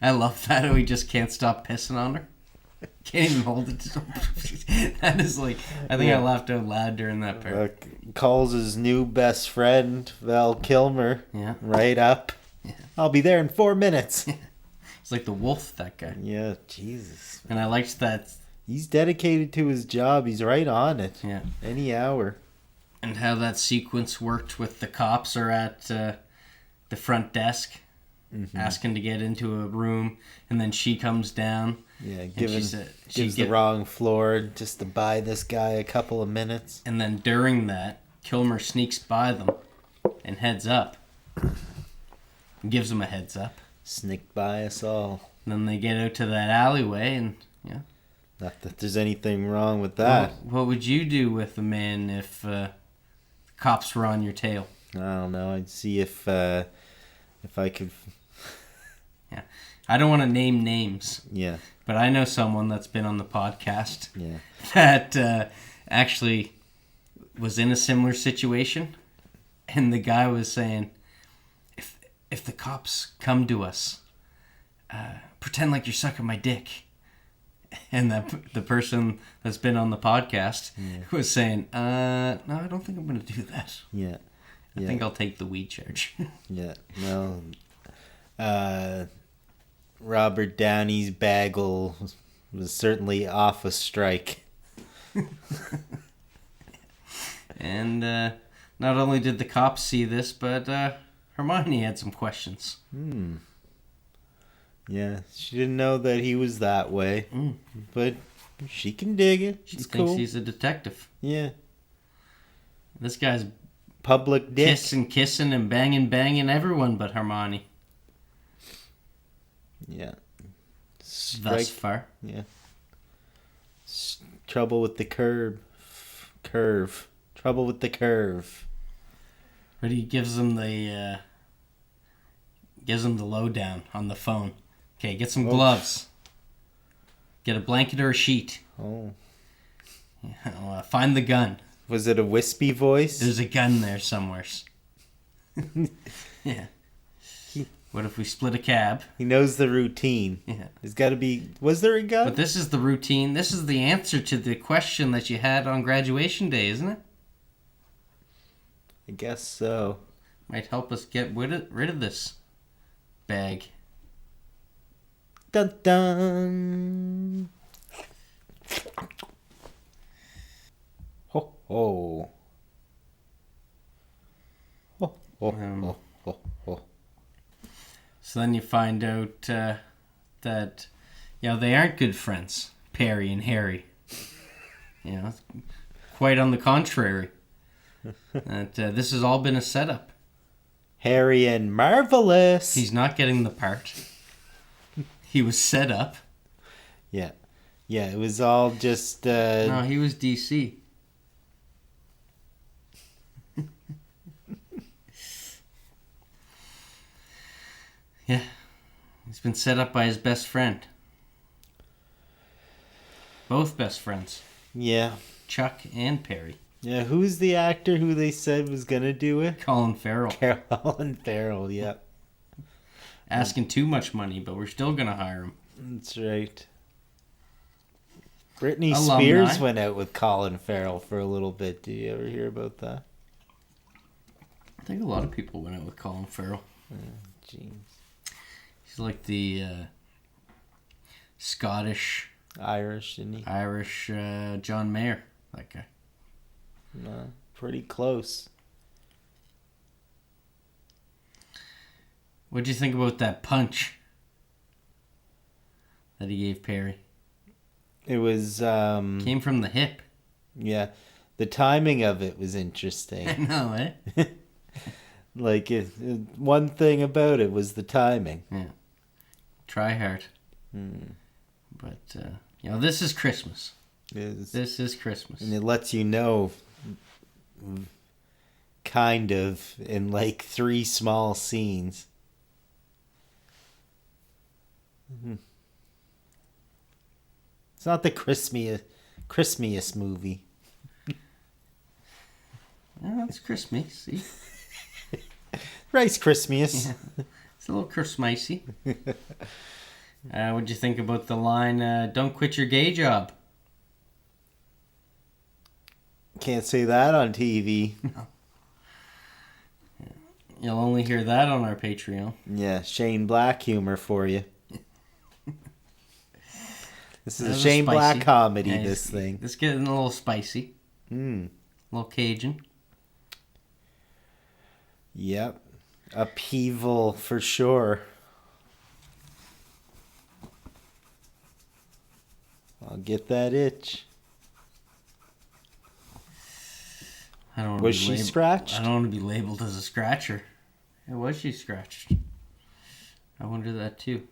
I love that how he just can't stop pissing on her. Can't even hold it. That is like, I think I laughed out loud during that part. Calls his new best friend, Val Kilmer, right up. Yeah. I'll be there in 4 minutes. It's like the wolf, that guy. Yeah, Jesus. And I liked that. He's dedicated to his job. He's right on it. Yeah. Any hour. And how that sequence worked with the cops are at the front desk, asking to get into a room, and then she comes down. Yeah, gives the wrong floor just to buy this guy a couple of minutes. And then during that, Kilmer sneaks by them and heads up. And gives them a heads up. Sneak by us all. And then they get out to that alleyway, and Not that there's anything wrong with that. What would you do with a man if cops were on your tail? I don't know. I'd see if I could. Yeah, I don't want to name names. Yeah. But I know someone that's been on the podcast. Yeah. That actually was in a similar situation, and the guy was saying, if the cops come to us, pretend like you're sucking my dick. And the person that's been on the podcast was saying, no, I don't think I'm going to do that. Yeah. I think I'll take the weed charge. Yeah. Well, Robert Downey's bagel was certainly off a strike. And not only did the cops see this, but Hermione had some questions. Yeah, she didn't know that he was that way, but she can dig it. She It's thinks cool. he's a detective. Yeah. This guy's Public dick. kissing and banging everyone but Hermione. Yeah. Thus far. Yeah. Trouble with the curve. Trouble with the curve. But he gives him the lowdown on the phone. Okay, get some gloves. Get a blanket or a sheet. Oh. Find the gun. Was it a wispy voice? There's a gun there somewhere. Yeah. What if we split a cab? He knows the routine. Yeah. There's got to be... Was there a gun? But this is the routine. This is the answer to the question that you had on graduation day, isn't it? I guess so. Might help us get rid of this bag. Dun dun. Ho ho. Ho ho ho ho ho. So then you find out that they aren't good friends, Perry and Harry. Quite on the contrary. That this has all been a setup. Harry and Marvelous. He's not getting the part. He was set up. Yeah. Yeah, it was all just... No, he was DC. Yeah. He's been set up by his best friend. Both best friends. Yeah. Chuck and Perry. Yeah, who's the actor who they said was gonna do it? Colin Farrell. Colin Farrell, yeah. Asking too much money, but we're still going to hire him. That's right. Britney Alumni. Spears went out with Colin Farrell for a little bit. Do you ever hear about that? I think a lot of people went out with Colin Farrell. Jeez. He's like the Scottish... Irish, isn't he? Irish John Mayer, that guy. No, pretty close. What'd you think about that punch that he gave Perry? It was... Came from the hip. Yeah. The timing of it was interesting. I know, eh? Like, one thing about it was the timing. Yeah. Try hard. But, this is Christmas. This is Christmas. And it lets you know, kind of, in like 3 small scenes. It's not the Christmiest movie. Oh, it's Christmas, see? Rice Christmas. Yeah. It's a little Christmassy. What'd you think about the line, don't quit your gay job? Can't say that on TV. No. You'll only hear that on our Patreon. Yeah, Shane Black humor for you. This is a That's Shane spicy. Black comedy, Yeah, this thing. It's getting a little spicy. Mm. A little Cajun. Yep. Upheaval for sure. I'll get that itch. I don't wanna Was be she scratched? I don't want to be labeled as a scratcher. Yeah, was she scratched? I wonder that too.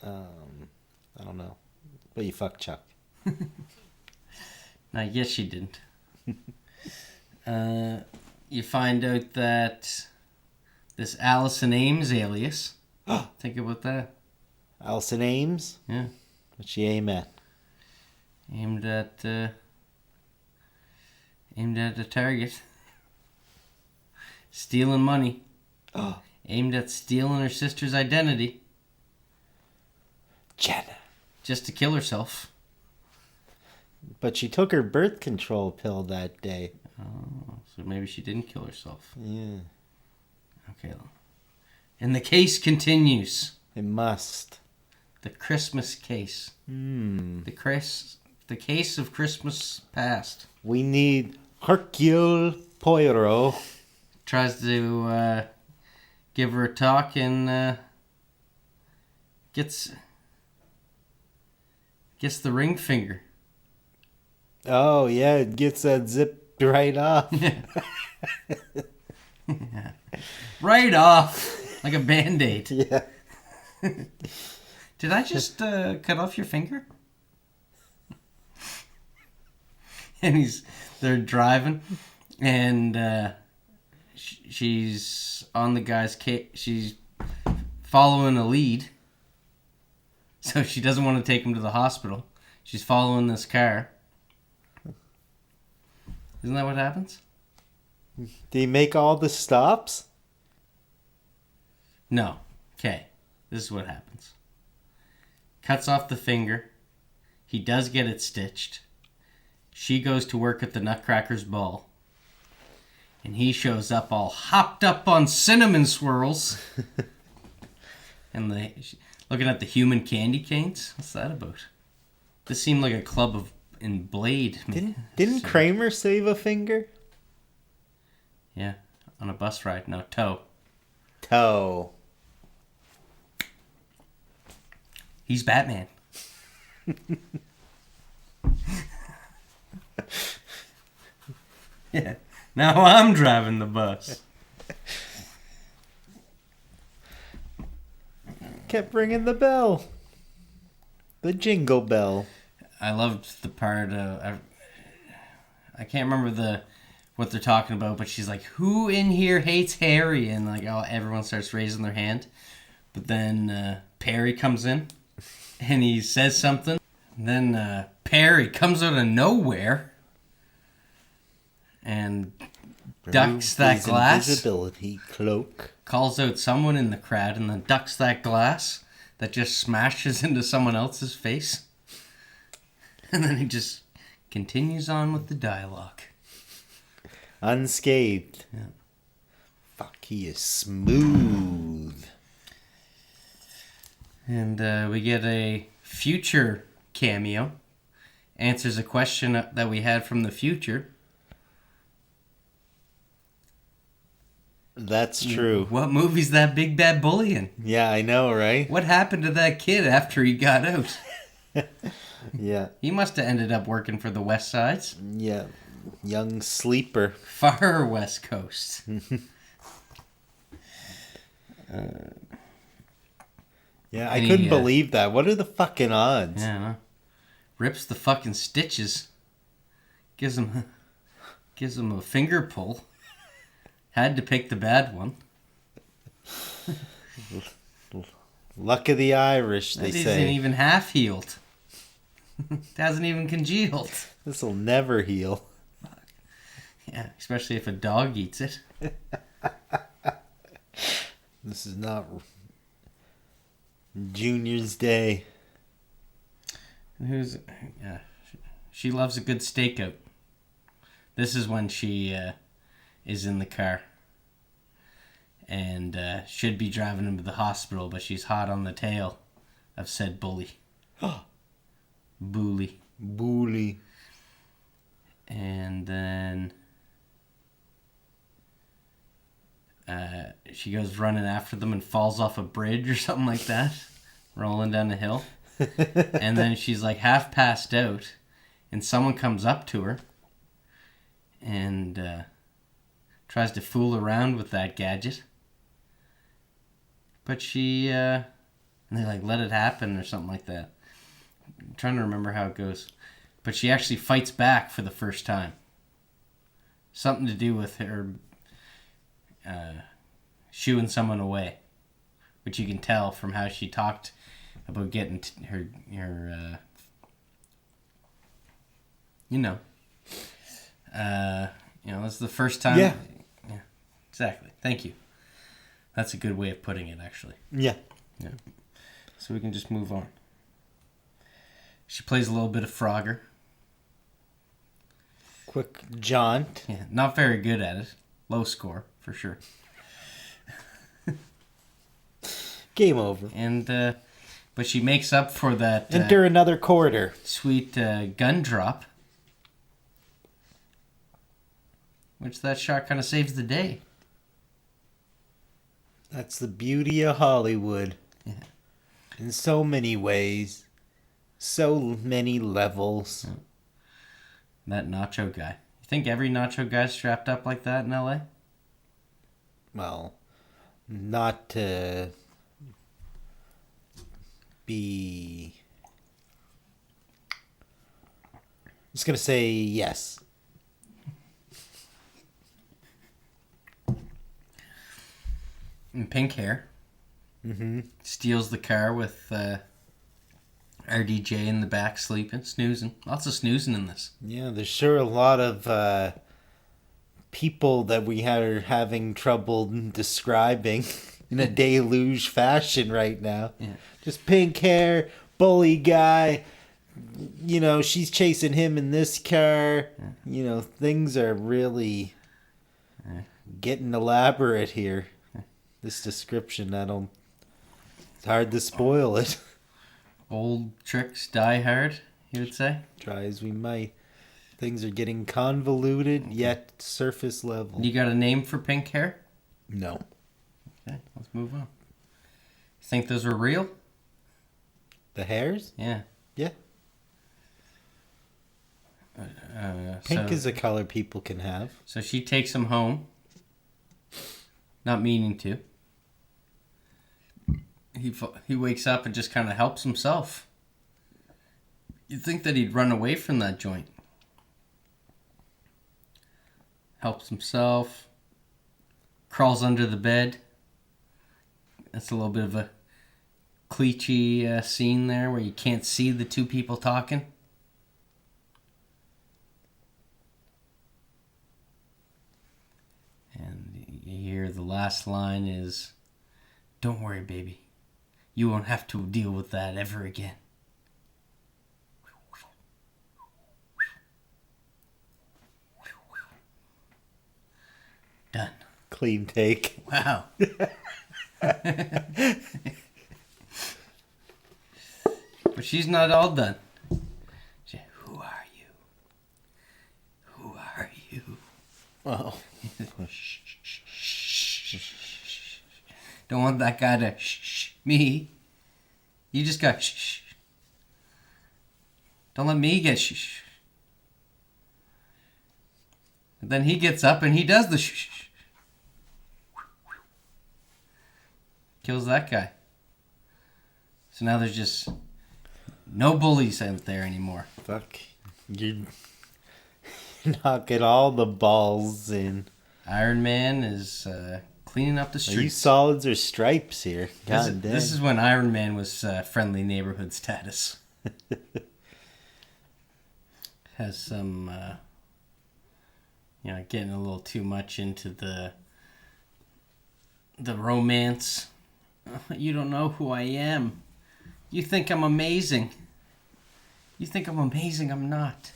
I don't know. But you fucked Chuck. I guess she didn't. You find out that this Allison Ames alias. Think about that. Allison Ames? Yeah. What'd she aim at? Aimed at the target. Stealing money. Aimed at stealing her sister's identity. Jenna. Just to kill herself. But she took her birth control pill that day. Oh, so maybe she didn't kill herself. Yeah. Okay. And the case continues. It must. The Christmas case. The case of Christmas past. We need Hercule Poirot. Tries to give her a talk and gets the ring finger. Oh, yeah, it gets that zip right off. Right off. Like a Band-Aid. Yeah. Did I just cut off your finger? And they're driving, and she's on the guy's case. She's following a lead, so she doesn't want to take him to the hospital. She's following this car. Isn't that what happens? Do you make all the stops? No. Okay. This is what happens. Cuts off the finger. He does get it stitched. She goes to work at the Nutcracker's ball. And he shows up all hopped up on cinnamon swirls. And looking at the human candy canes. What's that about? This seemed like a club in Blade. Didn't Kramer save a finger? Yeah, on a bus ride. No, toe. Toe. He's Batman. Yeah. Now I'm driving the bus. Kept ringing the bell. The jingle bell. I loved the part of... I can't remember what they're talking about, but she's like, who in here hates Harry? And like, everyone starts raising their hand. But then Perry comes in, and he says something. And then Perry comes out of nowhere and ducks that His glass. invisibility cloak. Calls out someone in the crowd and then ducks that glass that just smashes into someone else's face. And then he just continues on with the dialogue. Unscathed. Yeah. Fuck, he is smooth. And we get a future cameo. Answers a question that we had from the future. That's true. What movie's that big bad bully in? Yeah, I know, right? What happened to that kid after he got out? Yeah. He must have ended up working for the West Sides. Yeah. Young sleeper. Far West Coast. Yeah, I couldn't believe that. What are the fucking odds? Yeah. Rips the fucking stitches. Gives him a finger pull. Had to pick the bad one. Luck of the Irish, they That say. isn't even half healed. It hasn't even congealed. This'll never heal. Yeah, especially if a dog eats it. This is not Junior's day. She loves a good stakeout. This is when she is in the car and should be driving him to the hospital, but she's hot on the tail of said bully. Bully. And then she goes running after them and falls off a bridge or something like that, rolling down the hill. And then she's like half passed out, and someone comes up to her and tries to fool around with that gadget. But she, and they like let it happen or something like that. I'm trying to remember how it goes. But she actually fights back for the first time. Something to do with her shooing someone away, which you can tell from how she talked about getting her it's the first time. Yeah, exactly. Thank you. That's a good way of putting it, actually. Yeah. So we can just move on. She plays a little bit of Frogger. Quick jaunt. Yeah, not very good at it. Low score, for sure. Game over. And but she makes up for that. Enter another quarter. Sweet gun drop. Which that shot kind of saves the day. That's the beauty of Hollywood. Yeah. In so many ways. So many levels. Yeah. That nacho guy. You think every nacho guy's strapped up like that in LA? Well, not to be... I'm just going to say yes. And pink hair. Mm-hmm. Steals the car with RDJ in the back sleeping, snoozing. Lots of snoozing in this. Yeah, there's sure a lot of people that we are having trouble describing in a deluge fashion right now. Yeah. Just pink hair, bully guy. You know, she's chasing him in this car. Yeah. You know, things are really getting elaborate here. This description, it's hard to spoil it. Old tricks die hard, you would say? Try as we might. Things are getting convoluted, yet surface level. You got a name for pink hair? No. Okay, let's move on. Think those were real? The hairs? Yeah. Yeah. Pink is a color people can have. So she takes him home. Not meaning to. He wakes up and just kind of helps himself. You'd think that he'd run away from that joint. Helps himself. Crawls under the bed. That's a little bit of a cliche scene there where you can't see the two people talking. last line is, "Don't worry, baby. You won't have to deal with that ever again." Done. Clean take. Wow. But she's not all done. She, "Who are you? Who are you?" Oh. Don't want that guy to me. You just got Don't let me get And then he gets up and he does the Kills that guy. So now there's just no bullies out there anymore. Fuck. You're knocking all the balls in. Iron Man is cleaning up the streets. Are you solids or stripes here? God damn. This is when Iron Man was friendly neighborhood status. Has some, getting a little too much into the romance. You don't know who I am. You think I'm amazing. You think I'm amazing, I'm not.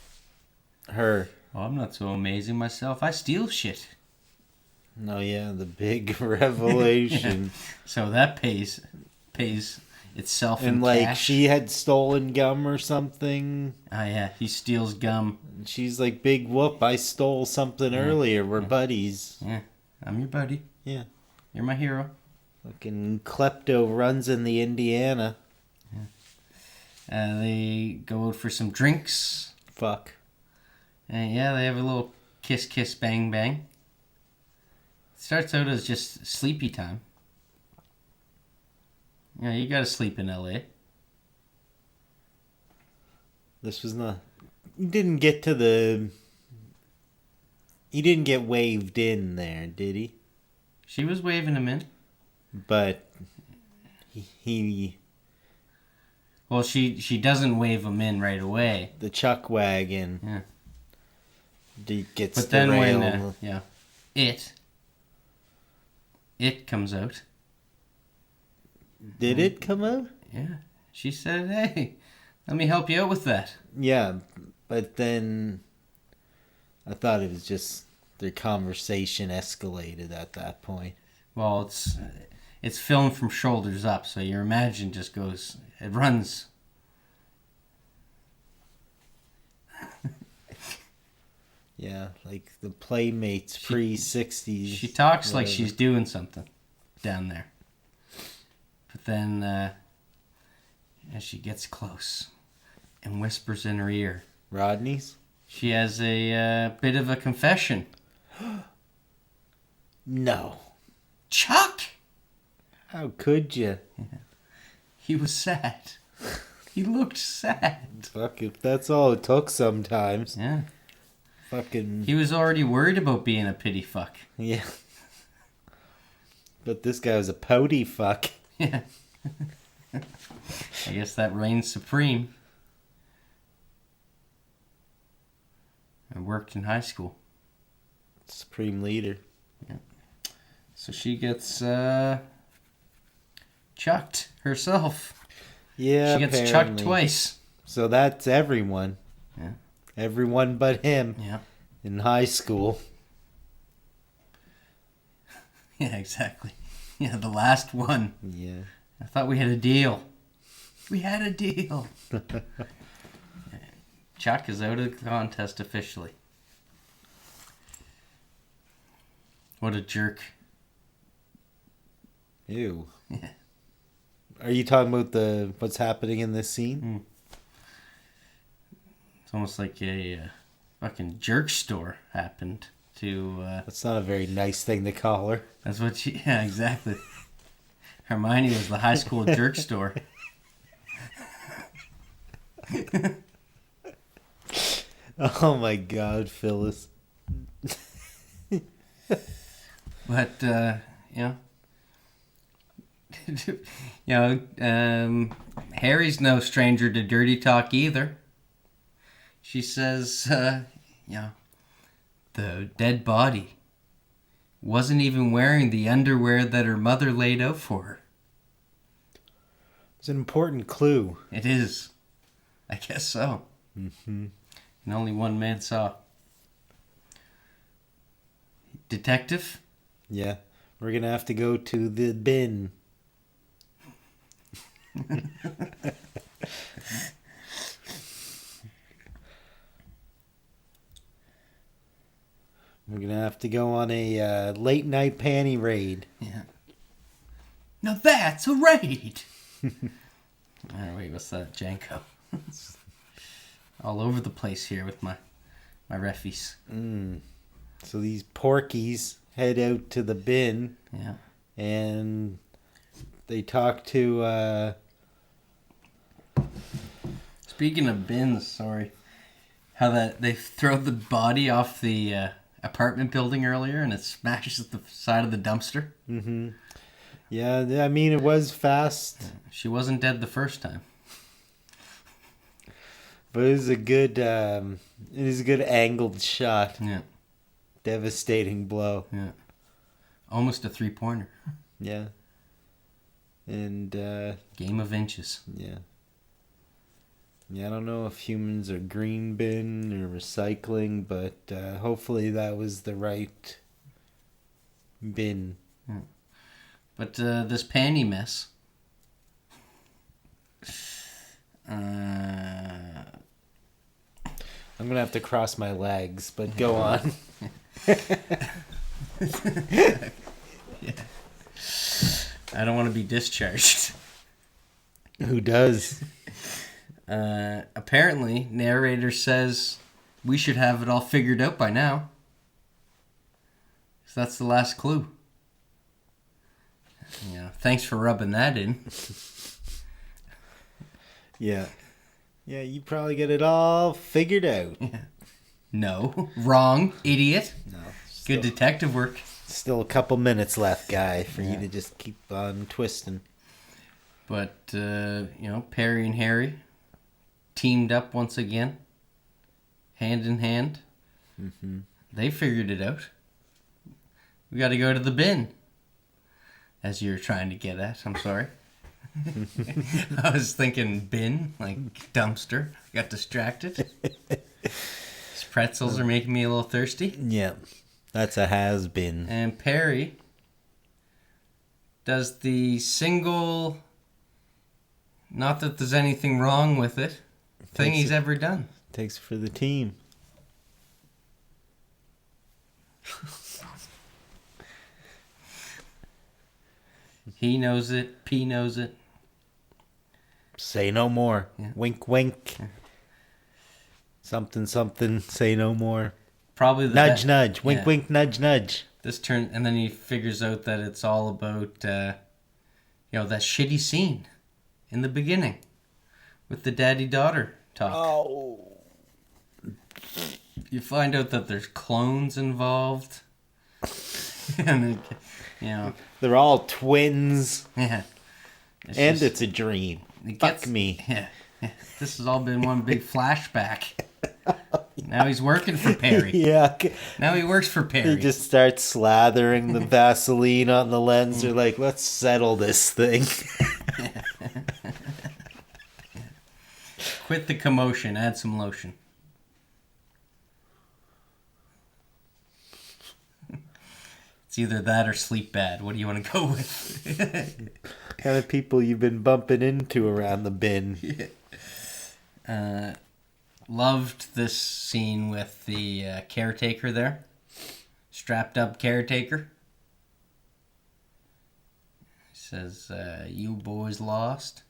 Her. Oh, I'm not so amazing myself. I steal shit. Oh yeah, the big revelation. Yeah. So that pays itself and in like cash. she had stolen gum or something. Oh yeah, he steals gum. And she's like, "Big whoop, I stole something earlier. We're buddies." Yeah, I'm your buddy. Yeah. You're my hero. Fucking klepto runs in the Indiana. Yeah. They go out for some drinks. Fuck. And yeah, they have a little kiss, kiss, bang, bang. It starts out as just sleepy time. Yeah, you gotta sleep in LA. This was not... He didn't get to the... He didn't get waved in there, did he? She was waving him in. But... He... Well, she doesn't wave him in right away. The chuck wagon... Yeah. Gets but then derailed. when... It comes out. Did it come out? Yeah. She said, "Hey, let me help you out with that." Yeah, but then I thought it was just their conversation escalated at that point. Well, it's filmed from shoulders up, so your imagine just goes, it runs. Yeah, like the Playmates pre-60s. She talks like whatever. she's doing something down there. But then, as she gets close and whispers in her ear, Rodney's? she has a bit of a confession. No. Chuck! How could you? He was sad. He looked sad. Fuck, if that's all it took sometimes. Yeah. Fucking... He was already worried about being a pity fuck. Yeah. But this guy was a pouty fuck. Yeah. I guess that reigns supreme. I worked in high school. Supreme leader. Yeah. So she gets chucked herself. Yeah, She gets chucked apparently. twice. So that's everyone. Yeah. Everyone but him. Yeah. In high school. Yeah, exactly. Yeah, the last one. Yeah. I thought we had a deal. We had a deal. Chuck is out of the contest officially. What a jerk. Ew. Yeah. Are you talking about what's happening in this scene? It's almost like a fucking jerk store happened to... That's not a very nice thing to call her. That's what she... Yeah, exactly. Hermione was the high school jerk store. Oh my god, Phyllis. But, Harry's no stranger to dirty talk either. She says, the dead body wasn't even wearing the underwear that her mother laid out for her. It's an important clue. It is. I guess so. Mm-hmm. And only one man saw. Detective? Yeah. We're going to have to go to the bin. We're going to have to go on a late night panty raid. Yeah. Now that's a raid! Oh, wait, what's that? Janko. All over the place here with my reffies. So these porkies head out to the bin. Yeah. And they talk to... Speaking of bins, sorry. How that they throw the body off the apartment building earlier and it smashes the side of the dumpster. Mm-hmm. Yeah, I mean, it was fast. She wasn't dead the first time. But it was a good angled shot. Yeah. Devastating blow. Yeah. Almost a 3-pointer. Yeah. And, game of inches. Yeah. Yeah, I don't know if humans are green bin or recycling, but hopefully that was the right bin. Yeah. But this panty mess. I'm going to have to cross my legs, but go on. Yeah. I don't want to be discharged. Who does? Apparently, narrator says we should have it all figured out by now. So that's the last clue. Yeah, thanks for rubbing that in. Yeah. Yeah, you probably get it all figured out. Yeah. No. Wrong, idiot. No. Good detective work. Still a couple minutes left, guy, for you to just keep on twisting. But, Perry and Harry teamed up once again. Hand in hand. Mm-hmm. They figured it out. We got to go to the bin. As you're trying to get at. I'm sorry. I was thinking bin, like dumpster. Got distracted. These pretzels are making me a little thirsty. Yeah. That's a has-been. And Perry does the single, not that there's anything wrong with it, thing he's ever done. Takes for the team. He knows it. P knows it. Say no more. Yeah. Wink, wink. Yeah. Something, something. Say no more. Probably the nudge, nudge. Wink, wink. Nudge, nudge. This turn, and then he figures out that it's all about, that shitty scene in the beginning with the daddy-daughter talk. Oh. You find out that there's clones involved, and they're all twins. Yeah. It's a dream. Fuck me. Yeah. This has all been one big flashback. Now he's working for Perry. Yeah. Now he works for Perry. He just starts slathering the Vaseline on the lens. They're like, let's settle this thing. Quit the commotion. Add some lotion. It's either that or sleep bad. What do you want to go with? Kind of people you've been bumping into around the bin. Yeah. Loved this scene with the caretaker there. Strapped up caretaker. He says, you boys lost.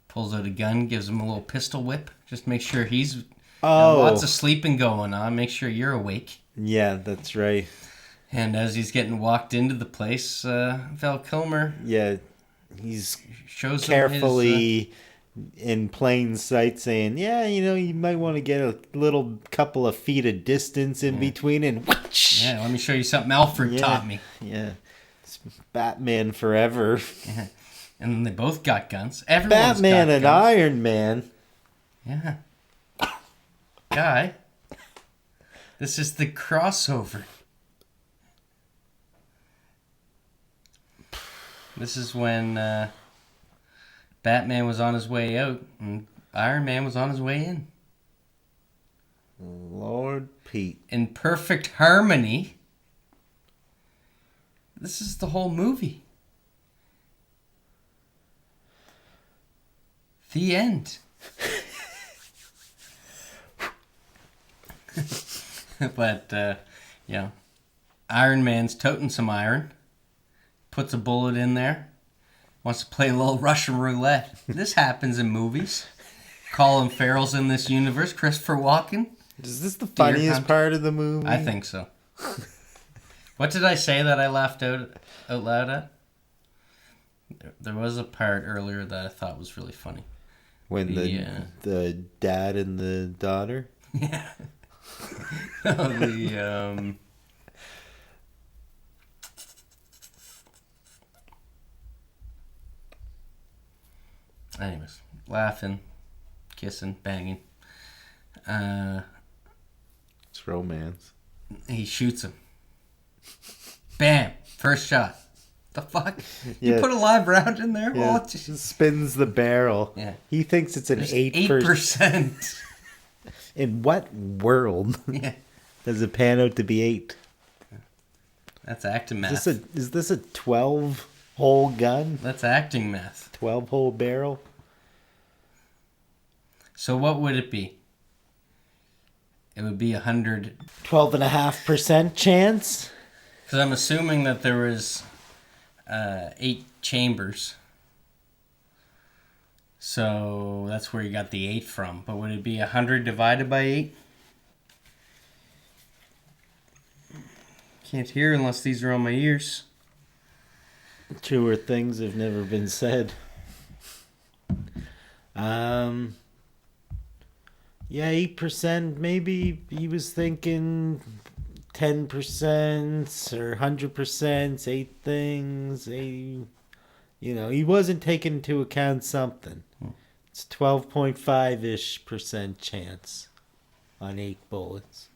Pulls out a gun, gives him a little pistol whip. Just make sure he's... lots of sleeping going on. Make sure you're awake. Yeah, that's right. And as he's getting walked into the place, Val Kilmer... Yeah, he's shows carefully in plain sight saying, yeah, you might want to get a little couple of feet of distance in between and... Yeah, let me show you something Alfred taught me. Yeah, it's Batman forever. Yeah. And then they both got guns. Everyone's Batman got and guns. Iron Man. Yeah. Guy, this is the crossover. This is when Batman was on his way out and Iron Man was on his way in. Lord Pete. In perfect harmony. This is the whole movie. The end. But, Iron Man's toting some iron. Puts a bullet in there. Wants to play a little Russian roulette. This happens in movies. Colin Farrell's in this universe. Christopher Walken. Is this the funniest part of the movie? I think so. What did I say that I laughed out loud at? There was a part earlier that I thought was really funny. When the dad and the daughter? Yeah. Anyways, laughing, kissing, banging. It's romance. He shoots him. Bam! First shot. The fuck? Yeah. You put a live round in there? Yeah. Well, Spins the barrel. Yeah. He thinks it's an 8%. In what world does it pan out to be 8? That's acting math. Is this a 12-hole gun? That's acting math. 12-hole barrel? So what would it be? It would be 100. 12.5% chance? Because I'm assuming that there was 8 chambers. So that's where you got the 8 from. But would it be 100 divided by 8? Can't hear unless these are on my ears. Truer things have never been said. Yeah, 8%. Maybe he was thinking 10% or 100%, 8 things. He wasn't taking into account something. It's 12.5-ish% chance on 8 bullets.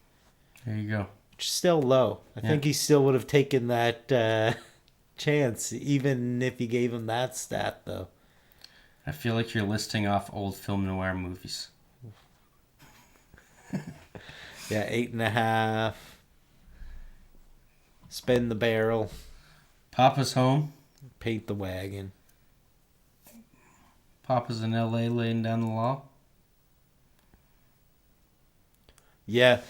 There you go. Which is still low. I think he still would have taken that chance, even if you gave him that stat, though. I feel like you're listing off old film noir movies. Yeah, 8.5. Spin the barrel. Papa's home. Paint the wagon. Papa's in L.A. laying down the law. Yeah,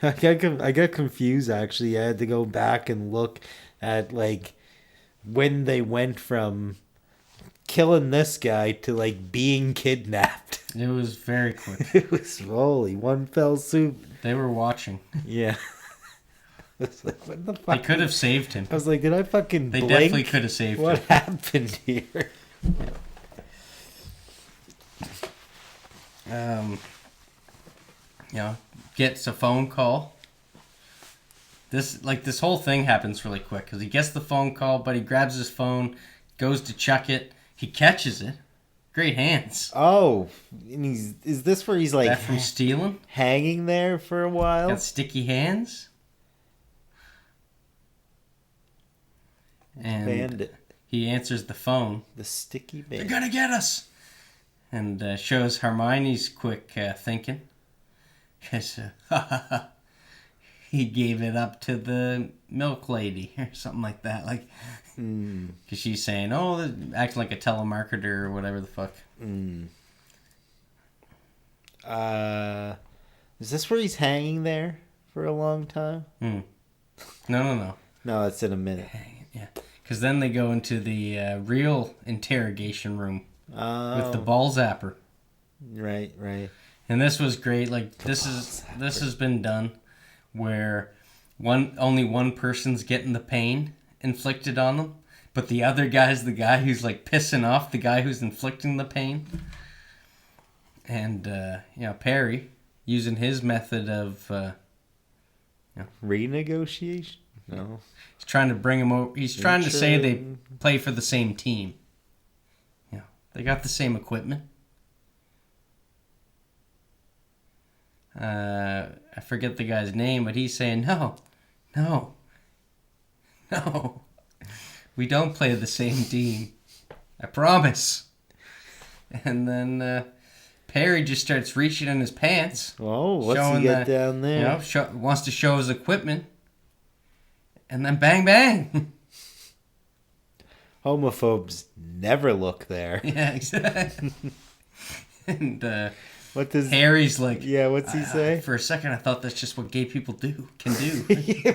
I got confused, actually. I had to go back and look at, when they went from killing this guy to, being kidnapped. It was very quick. It was, holy, one fell swoop. They were watching. Yeah. It's like, what the fuck? They could have saved him. I was like, did I fucking They blink? definitely could have saved What him. happened here? Gets a phone call. This whole thing happens really quick because he gets the phone call, but he grabs his phone, goes to check it, he catches it. Great hands. Oh, and is this where he's That from stealing? hanging there for a while? Got sticky hands. And Bandit. he answers the phone. The sticky They're bandit. gonna get us. And shows Hermione's quick thinking. Because he gave it up to the milk lady or something like that. Because she's saying, acting like a telemarketer or whatever the fuck. Is this where he's hanging there for a long time? No. No, it's in a minute. Yeah. Because then they go into the real interrogation room with the ball zapper. Right. And this was great. This has been done where only one person's getting the pain inflicted on them, but the other guy's the guy who's pissing off the guy who's inflicting the pain. And Perry, using his method of Renegotiation? No. he's trying to bring him over. He's trying to say they play for the same team. Yeah, they got the same equipment. I forget the guy's name, but he's saying no. We don't play the same team. I promise. And then Perry just starts reaching in his pants. Oh, what's he got down there? Wants to show his equipment. And then bang, bang. Homophobes never look there. Yeah, exactly. And what does Harry's like? Yeah, what's he say? For a second, I thought that's just what gay people can do.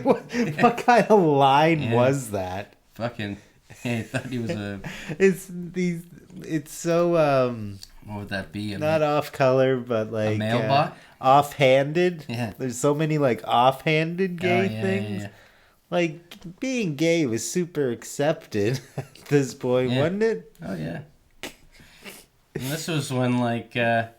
What kind of line was that? Fucking, I thought he was a. It's so What would that be? Not off color, but like a male bot? Offhanded. Yeah. There's so many like offhanded gay things. Yeah. Like being gay was super accepted at this point, wasn't it? Oh yeah. And this was when like the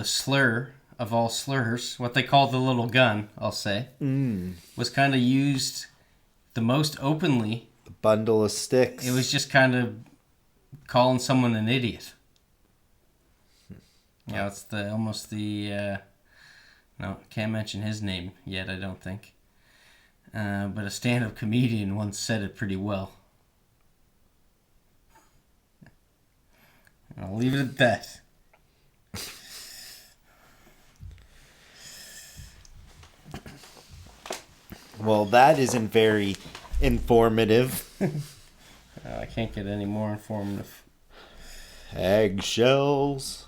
slur of all slurs, what they call the little gun, I'll say, was kind of used the most openly. The bundle of sticks. It was just kind of calling someone an idiot. Yeah, it's almost the no, can't mention his name yet, I don't think. But a stand-up comedian once said it pretty well. I'll leave it at that. Well, that isn't very informative. I can't get any more informative. Eggshells.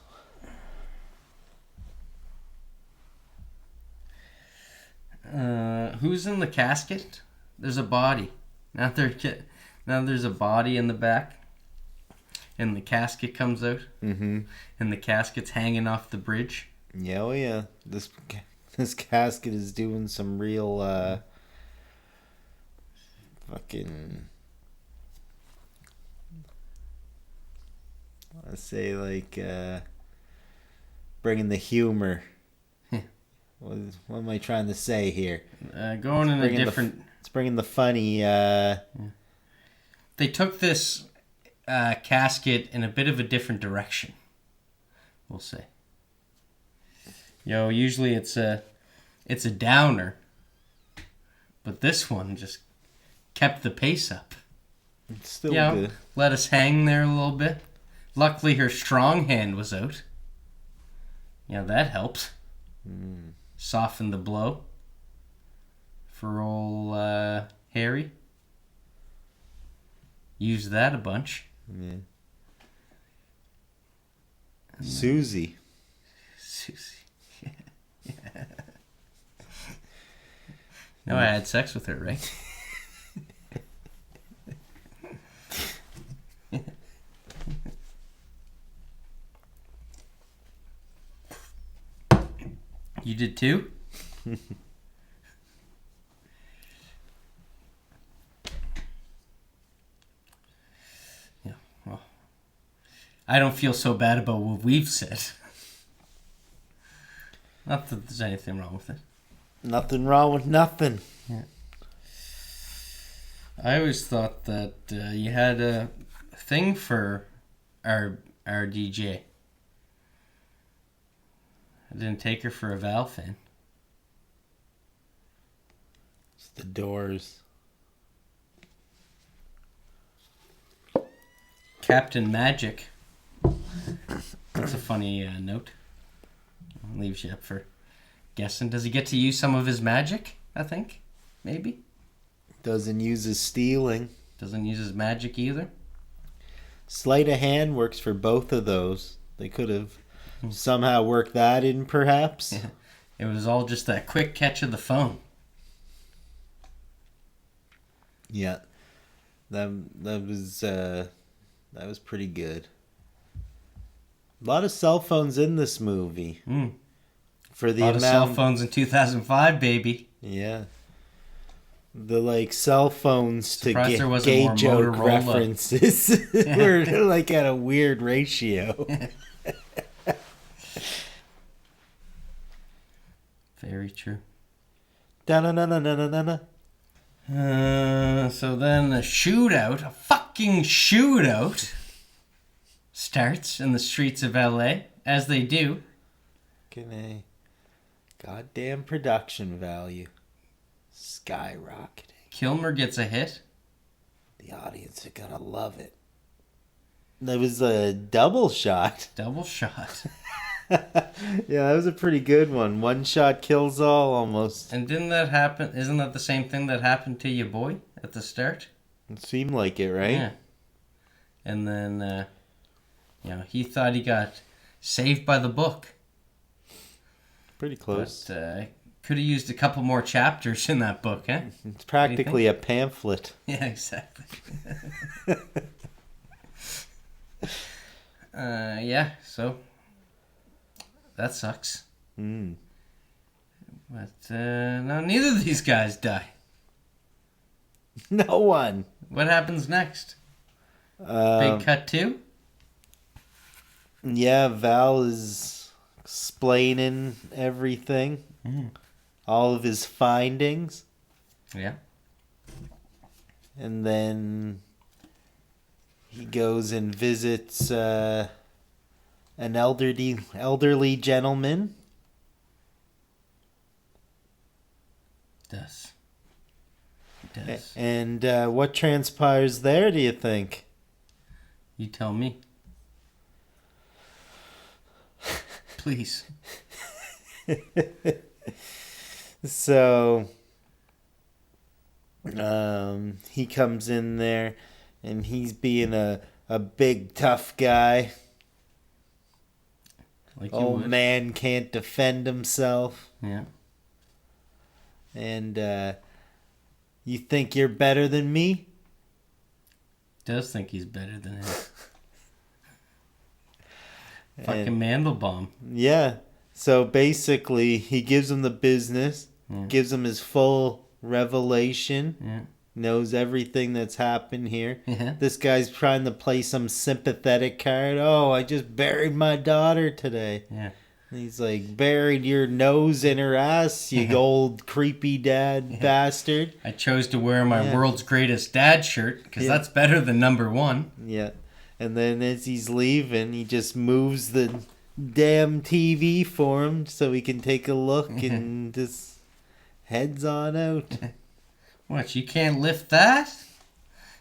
Who's in the casket? There's a body. Now there's a body in the back. And the casket comes out. Mm-hmm. And the casket's hanging off the bridge. Yeah, oh yeah. This casket is doing some real fucking, let's say like bringing the humor. What am I trying to say here? Going in a different... It's bringing the funny... They took this casket in a bit of a different direction, we'll say. Usually it's a downer. But this one just kept the pace up. It's still good. Let us hang there a little bit. Luckily her strong hand was out. That helped. Soften the blow for old Harry. Use that a bunch. Yeah. Susie. Yeah. No, I had sex with her, right? You did too? Yeah, well, I don't feel so bad about what we've said. Not that there's anything wrong with it. Nothing wrong with nothing. Yeah. I always thought that you had a thing for our DJ. I didn't take her for a Val fan. It's the Doors. Captain Magic. That's a funny note. Leaves you up for guessing. Does he get to use some of his magic? I think. Maybe. Doesn't use his stealing. Doesn't use his magic either. Sleight of hand works for both of those. They could have somehow worked that in, perhaps. Yeah. It was all just that quick catch of the phone. Yeah, that was pretty good. A lot of cell phones in this movie. For the a lot of cell phones in 2005, baby. Yeah. The cell phones Surprised to get gay joke references were like at a weird ratio. Very true. Da-na-na-na-na-na-na. So then a fucking shootout, starts in the streets of LA, as they do. A goddamn production value skyrocketing. Kilmer gets a hit. The audience are gonna love it. That was a double shot. Double shot. Yeah, that was a pretty good one. One shot kills all, almost. And didn't that happen? Isn't that the same thing that happened to your boy at the start? It seemed like it, right? Yeah. And then, he thought he got saved by the book. Pretty close. But could have used a couple more chapters in that book, eh? It's practically a pamphlet. Yeah, exactly. So that sucks. But no, neither of these guys die. No one. What happens next? Big cut 2? Yeah, Val is explaining everything. All of his findings. Yeah. And then he goes and visits an elderly gentleman. Does. And what transpires there, do you think? You tell me. Please. So, he comes in there, and he's being a big, tough guy. Like Old man can't defend himself. Yeah. And, you think you're better than me? Does think he's better than him. Fucking Mandelbaum. Yeah. So basically, he gives him the business, gives him his full revelation, knows everything that's happened here. Yeah. This guy's trying to play some sympathetic card. Oh, I just buried my daughter today. Yeah. And he's like, buried your nose in her ass, you old creepy dad bastard. I chose to wear my world's greatest dad shirt because that's better than number 1. Yeah. And then as he's leaving, he just moves the damn TV for him so he can take a look and just heads on out. What, you can't lift that?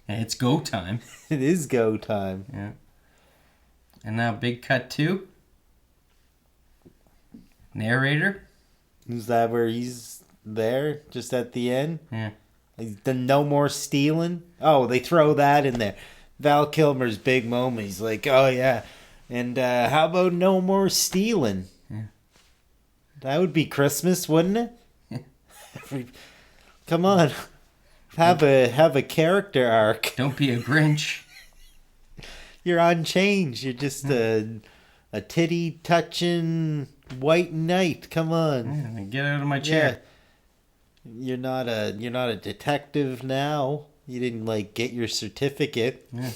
Yeah, it's go time. It is go time. Yeah. And now big cut 2. Narrator. Is that where he's there? Just at the end? Yeah. He's done no more stealing? Oh, they throw that in there. Val Kilmer's big moment. He's like, oh yeah. And how about no more stealing? Yeah. That would be Christmas, wouldn't it? Yeah. Come on. Have a character arc. Don't be a Grinch. You're on change. You're just a titty touching white knight. Come on. Yeah, get out of my chair. Yeah. You're not a detective now. You didn't get your certificate. Yeah.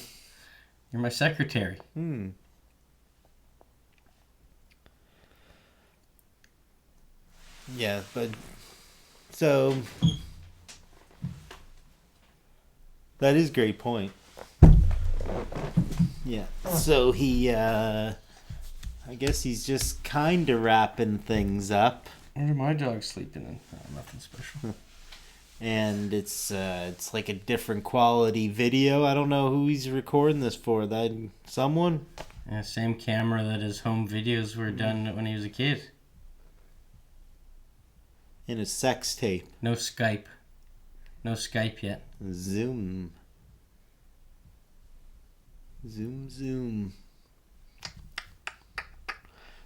You're my secretary. Yeah, but so that is a great point. Yeah. So he I guess he's just kind of wrapping things up. What are my dogs sleeping in? Oh, nothing special. And it's like a different quality video. I don't know who he's recording this for. That someone? Yeah, same camera that his home videos were done when he was a kid. In a sex tape. No Skype. No Skype yet. Zoom. Zoom.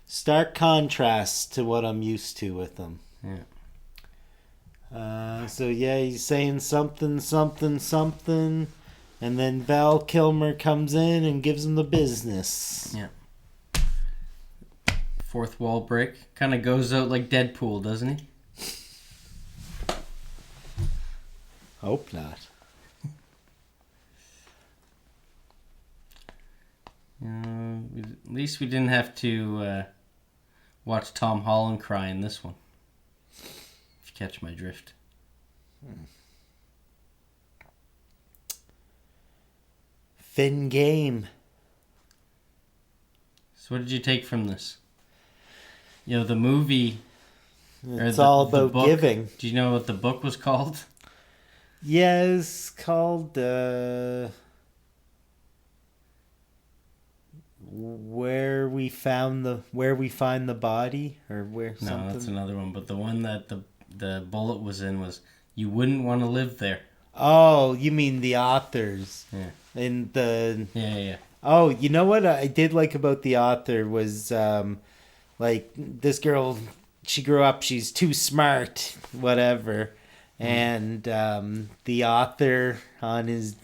Stark contrast to what I'm used to with him. Yeah. So yeah, he's saying something, and then Val Kilmer comes in and gives him the business. Yeah. Fourth wall break. Kind of goes out like Deadpool, doesn't he? Hope not. At least we didn't have to watch Tom Holland cry in this one. If you catch my drift. Fin game. So what did you take from this? The movie... It's all about book, giving. Do you know what the book was called? Yeah, it's called where we find the body, or where No, something. that's another one. But the one that the bullet was in was "You wouldn't want to live there." Oh, you mean the authors? Yeah. In the Yeah. Oh, you know what I did like about the author was like this girl, she grew up, she's too smart, whatever, and the author on his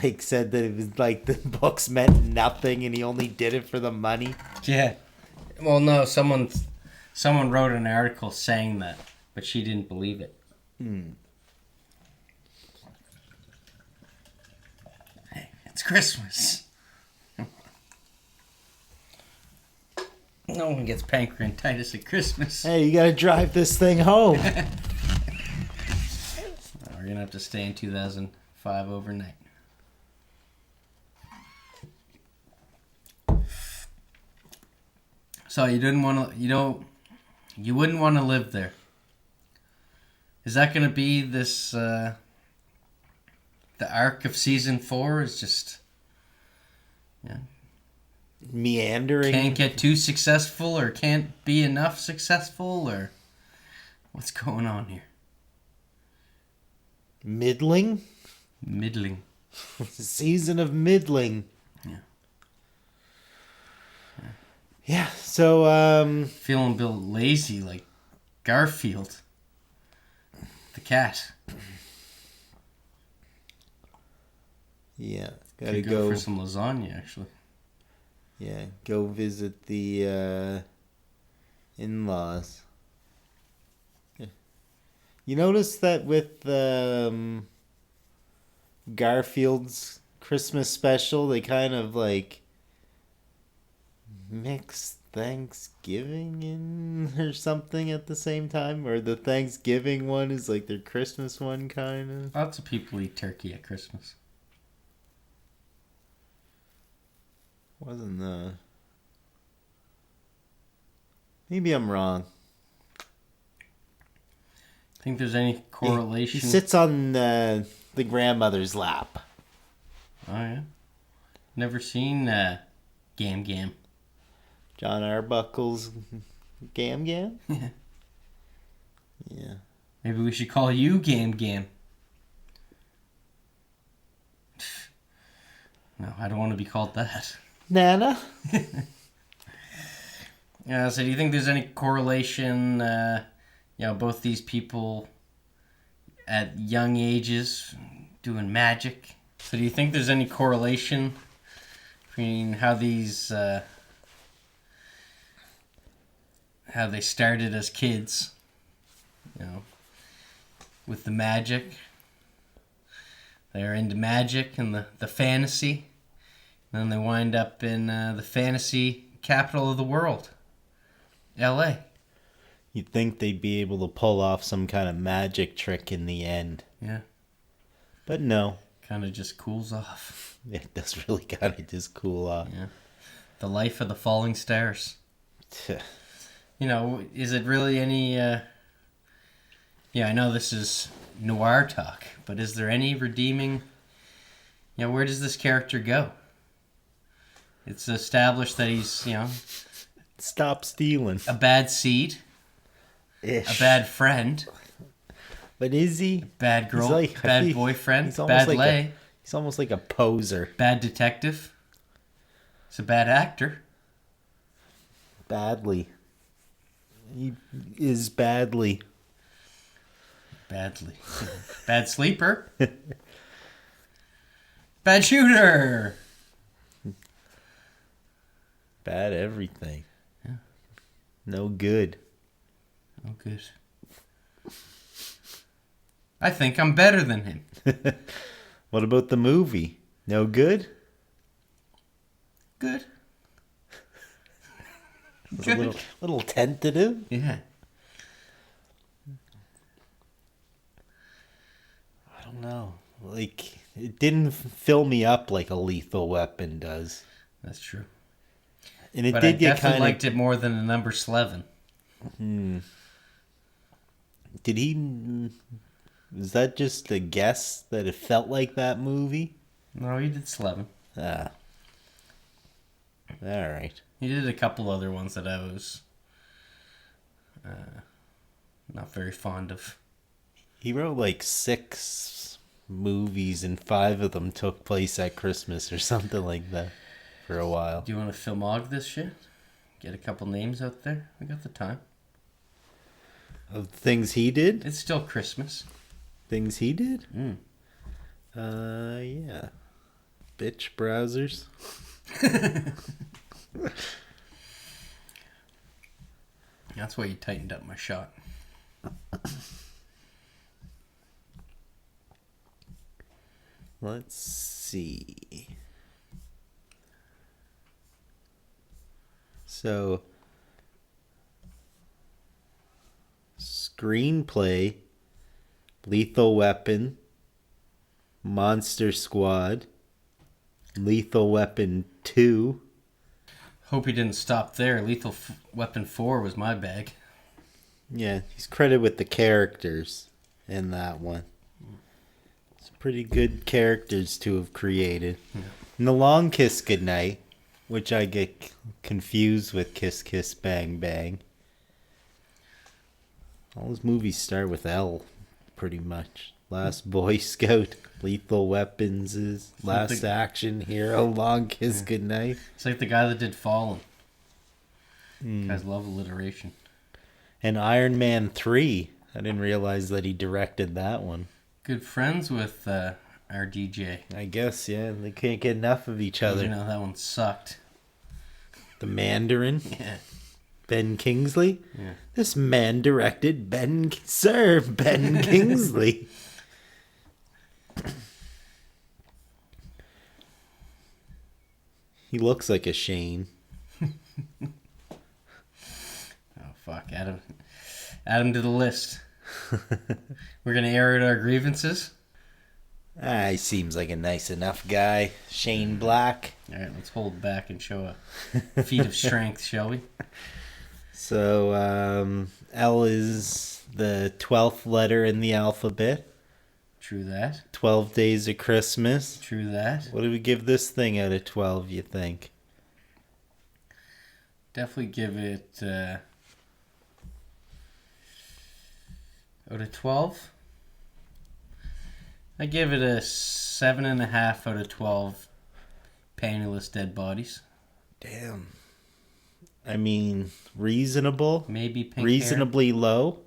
like said that it was like the books meant nothing and he only did it for the money. Yeah. Well, no, someone wrote an article saying that, but she didn't believe it. Hey, it's Christmas. No one gets pancreatitis at Christmas. Hey, you gotta drive this thing home. We're gonna have to stay in 2005 overnight. So you didn't want to, you wouldn't want to live there. Is that gonna be this? The arc of season 4 is just, yeah, Meandering. can't get too successful or can't be enough successful, or what's going on here? Middling. Middling. Season of middling. Yeah. Yeah, so Feeling a bit lazy, like Garfield, the cat. yeah, gotta Could go for some lasagna, actually. Yeah, go visit the in-laws. Yeah. You notice that with Garfield's Christmas special, they kind of like mix Thanksgiving in or something at the same time, or the Thanksgiving one is like their Christmas one, kind of. Lots of people eat turkey at Christmas. Wasn't maybe I'm wrong. Think there's any correlation? He sits on the grandmother's lap. Oh yeah. Never seen Gam Gam. John Arbuckle's Gam Gam? Yeah. Yeah. Maybe we should call you Gam Gam. No, I don't want to be called that. Nana? So do you think there's any correlation, both these people at young ages doing magic? So do you think there's any correlation between how these, how they started as kids, with the magic? They're into magic and the fantasy. And then they wind up in the fantasy capital of the world, L.A. You'd think they'd be able to pull off some kind of magic trick in the end. Yeah. But no. Kind of just cools off. It does really kind of just cool off. Yeah. The life of the falling stars. Is it really any... I know this is noir talk, but is there any redeeming... where does this character go? It's established that he's, Stop stealing. a bad seed, Ish. a bad friend, But is he? bad girl, bad boyfriend, bad lay, he's almost like a poser. bad detective. He's a bad actor. Badly. He is badly. Badly. Bad sleeper. Bad shooter. Bad everything. Yeah. No good. Oh, good. I think I'm better than him. What about the movie? No good? Good. It's Good. a little tentative. Yeah. I don't know. Like, it didn't fill me up like a Lethal Weapon does. That's true. And it But did I get definitely kind liked of... it more than the number 11. Did he... Is that just a guess that it felt like that movie? No, he did Slevin. Ah. Alright. He did a couple other ones that I was not very fond of. He wrote like 6 movies and 5 of them took place at Christmas or something like that for a while. Do you want to filmog this shit? Get a couple names out there? We got the time. Of things he did? It's still Christmas. Things he did? Mm. Yeah. Bitch browsers. That's why you tightened up my shot. Let's see. So, screenplay, Lethal Weapon, Monster Squad, Lethal Weapon 2. Hope he didn't stop there. Lethal Weapon 4 was my bag. Yeah, he's credited with the characters in that one. It's pretty good characters to have created. Yeah. And The Long Kiss Goodnight, which I get confused with Kiss Kiss Bang Bang. All his movies start with L, pretty much. Last Boy Scout, Lethal Weapons is Last Action Hero, Long Kiss Goodnight. It's like the guy that did Fallen. Guys love alliteration. And Iron Man 3. I didn't realize that he directed that one. Good friends with our DJ. I guess, yeah. They can't get enough of each other. You know, that one sucked. The Mandarin. Yeah. Ben Kingsley. Yeah. This man directed Sir Ben Kingsley. He looks like a Shane. Oh, fuck. Add him to the list. We're going to air out our grievances. He seems like a nice enough guy. Shane Black. All right, let's hold back and show a feat of strength, shall we? So, L is the 12th letter in the alphabet. True that. 12 Days of Christmas. True that. What do we give this thing out of 12, you think? Definitely give it out of 12. I give it a 7.5 out of 12 penniless dead bodies. Damn. I mean, reasonable. Maybe pink reasonably low.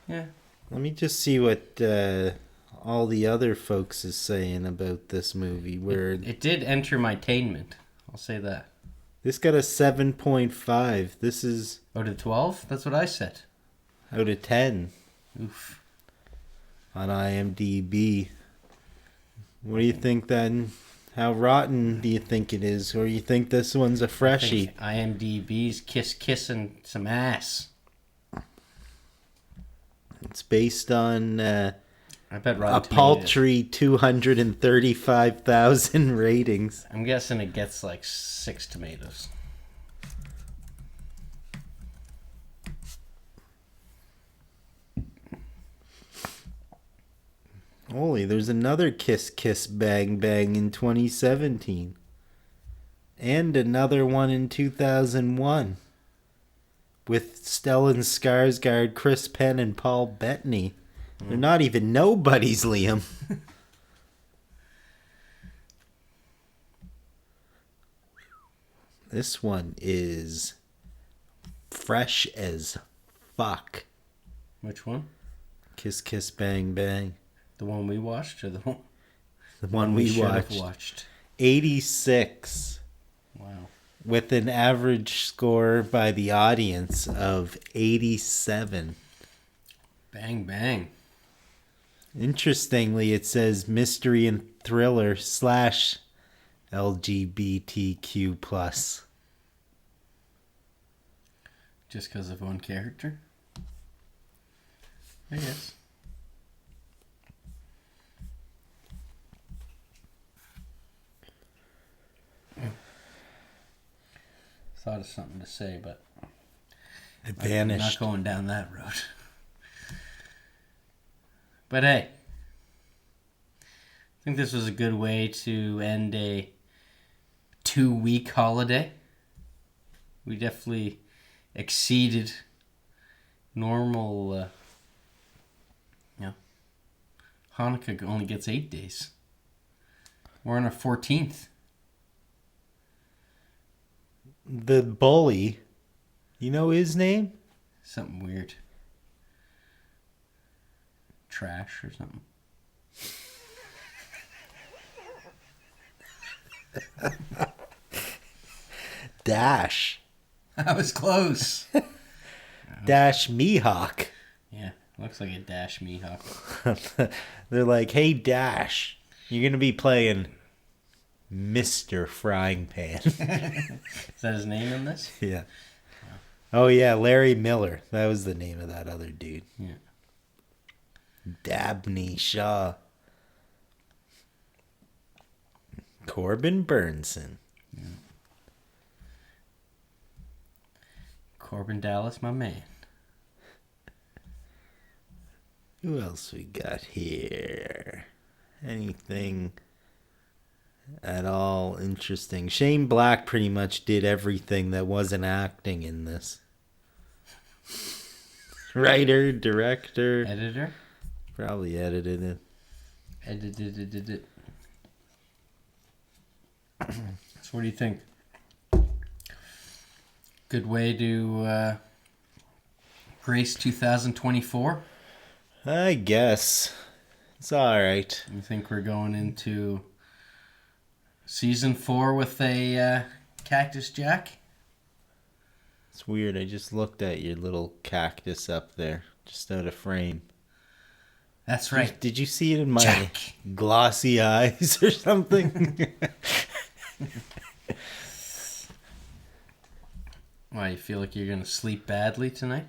Yeah. Let me just see what all the other folks is saying about this movie. Where it did enter my attainment. I'll say that. This got a 7.5. This is Out of 12? That's what I said. out of 10 Oof. on IMDb. What do you think then? How rotten do you think it is? Or you think this one's a freshie? IMDb's kissing some ass. It's based on I bet a Rotten Tomatoes. paltry 235,000 ratings. I'm guessing it gets like 6 tomatoes. Holy, there's another Kiss Kiss Bang Bang in 2017. And another one in 2001. With Stellan Skarsgård, Chris Penn, and Paul Bettany. They're not even nobodies, Liam. This one is fresh as fuck. Which one? Kiss Kiss Bang Bang. The one we watched or the one The one we should have watched. watched? 86. Wow. With an average score by the audience of 87. Bang bang. Interestingly, it says mystery and thriller / LGBTQ plus. Just because of one character? I guess. Thought of something to say, but It I'm vanished. not going down that road. But hey, I think this was a good way to end a 2-week holiday. We definitely exceeded normal. Hanukkah only gets 8 days. We're on our 14th. The bully, you know his name? Something weird. Trash or something. Dash. I was close. Dash Mihawk. Yeah, looks like a Dash Mihawk. They're like, hey, Dash, you're going to be playing Mr. Frying Pan. Is that his name in this? Yeah. Oh, yeah, Larry Miller. That was the name of that other dude. Yeah. Dabney Shaw. Corbin Burnson. Yeah. Corbin Dallas, my man. Who else we got here? Anything at all interesting? Shane Black pretty much did everything that wasn't acting in this. Writer, director. Editor? Probably edited it. Edited it. So what do you think? Good way to grace 2024? I guess. It's alright. You think we're going into season 4 with a Cactus Jack? It's weird. I just looked at your little cactus up there, just out of frame. That's right. Did you see it in my Jack. glossy eyes or something? Why, you feel like you're going to sleep badly tonight?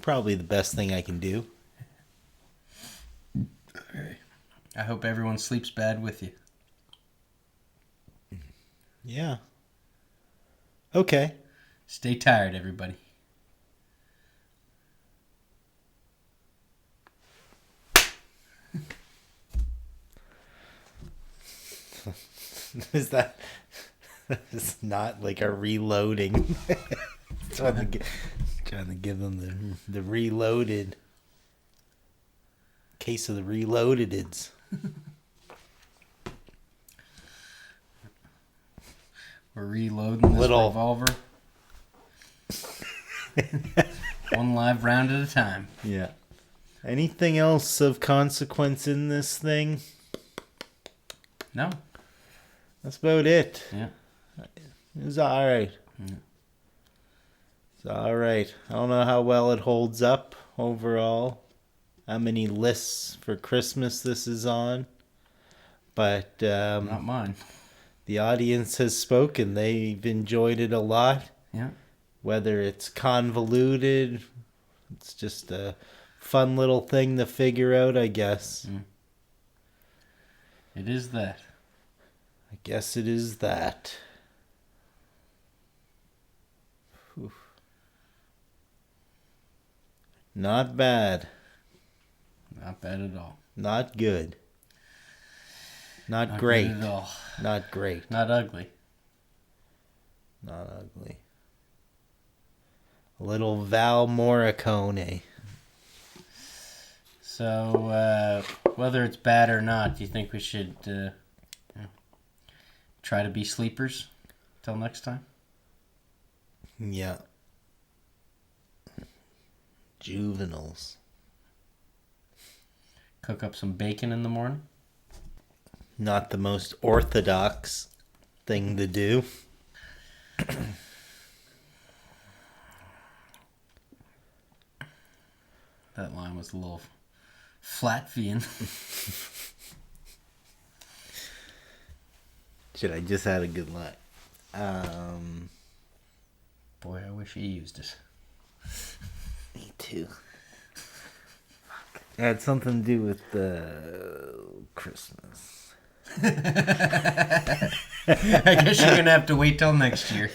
Probably the best thing I can do. Okay. I hope everyone sleeps bad with you. Yeah. Okay. Stay tired, everybody. Is that... It's not like a reloading. trying to give them the reloaded... Case of the reloadedids. We're reloading this Little- revolver. One live round at a time. Yeah. Anything else of consequence in this thing? No? That's about it. Yeah. It was alright. Yeah. It's alright. I don't know how well it holds up overall. How many lists for Christmas this is on. But Not mine. the audience has spoken. They've enjoyed it a lot. Yeah. Whether it's convoluted, it's just a fun little thing to figure out, I guess. It is that. I guess it is that. Whew. Not bad. Not bad at all. Not good. Not Not great. good at all. Not great. Not ugly. Not ugly. A little Val Morricone. So, whether it's bad or not, do you think we should try to be sleepers till next time? Yeah. Juveniles. Cook up some bacon in the morning? Not the most orthodox thing to do. That line was a little Latvian. Shit, I just had a good line. Boy, I wish he used it. Me too. It had something to do with Christmas. I guess you're going to have to wait till next year.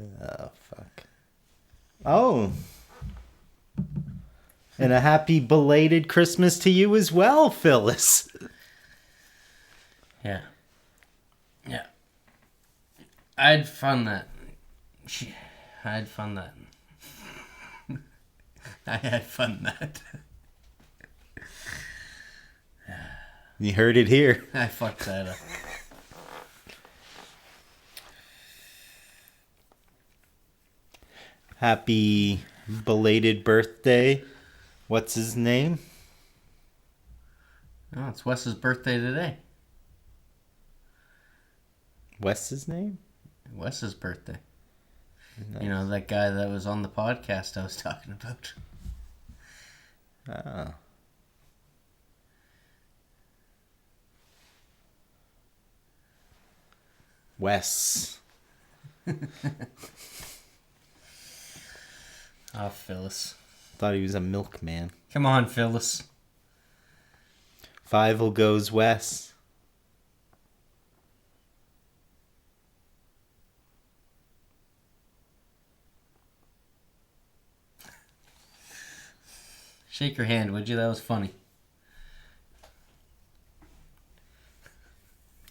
Oh, fuck. Oh. And a happy belated Christmas to you as well, Phyllis. Yeah. Yeah. I had fun that. I had fun that. I had fun that. You heard it here. I fucked that up. Happy belated birthday. What's his name? Oh, it's Wes's birthday today. Wes's name? Wes's birthday. Nice. You know, that guy that was on the podcast I was talking about. Oh. Wes. Oh, Phyllis. Thought he was a milkman. Come on, Phyllis. Fievel goes Wes. Shake your hand, would you? That was funny.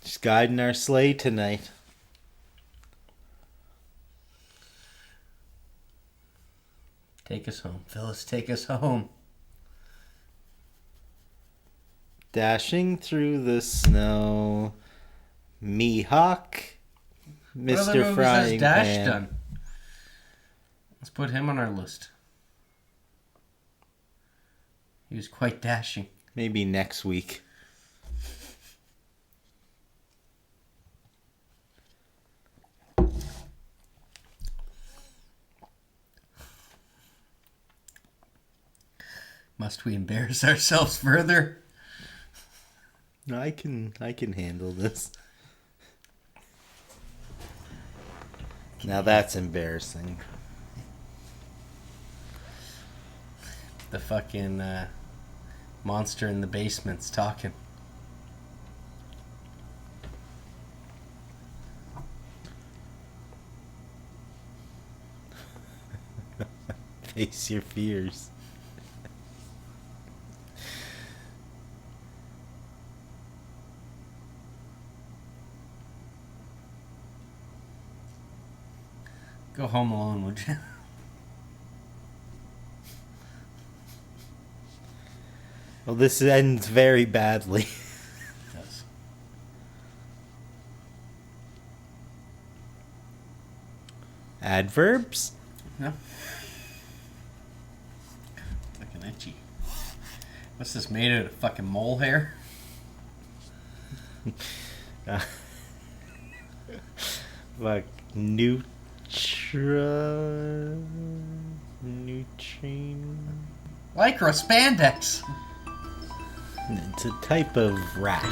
Just guiding our sleigh tonight. Take us home. Phyllis, take us home. Dashing through the snow. Mihawk. What other Mr. movies has Frying Dash Pan. done? Let's put him on our list. He was quite dashing. Maybe next week. Must we embarrass ourselves further? No, I can handle this. Now that's embarrassing. The fucking monster in the basement's talking. Face your fears. Go home alone, would you? Well, this ends very badly. Yes. Adverbs? No. Fucking itchy. What's this made out of? Fucking mole hair? Like nutrient. Lycra spandex. It's a type of rat.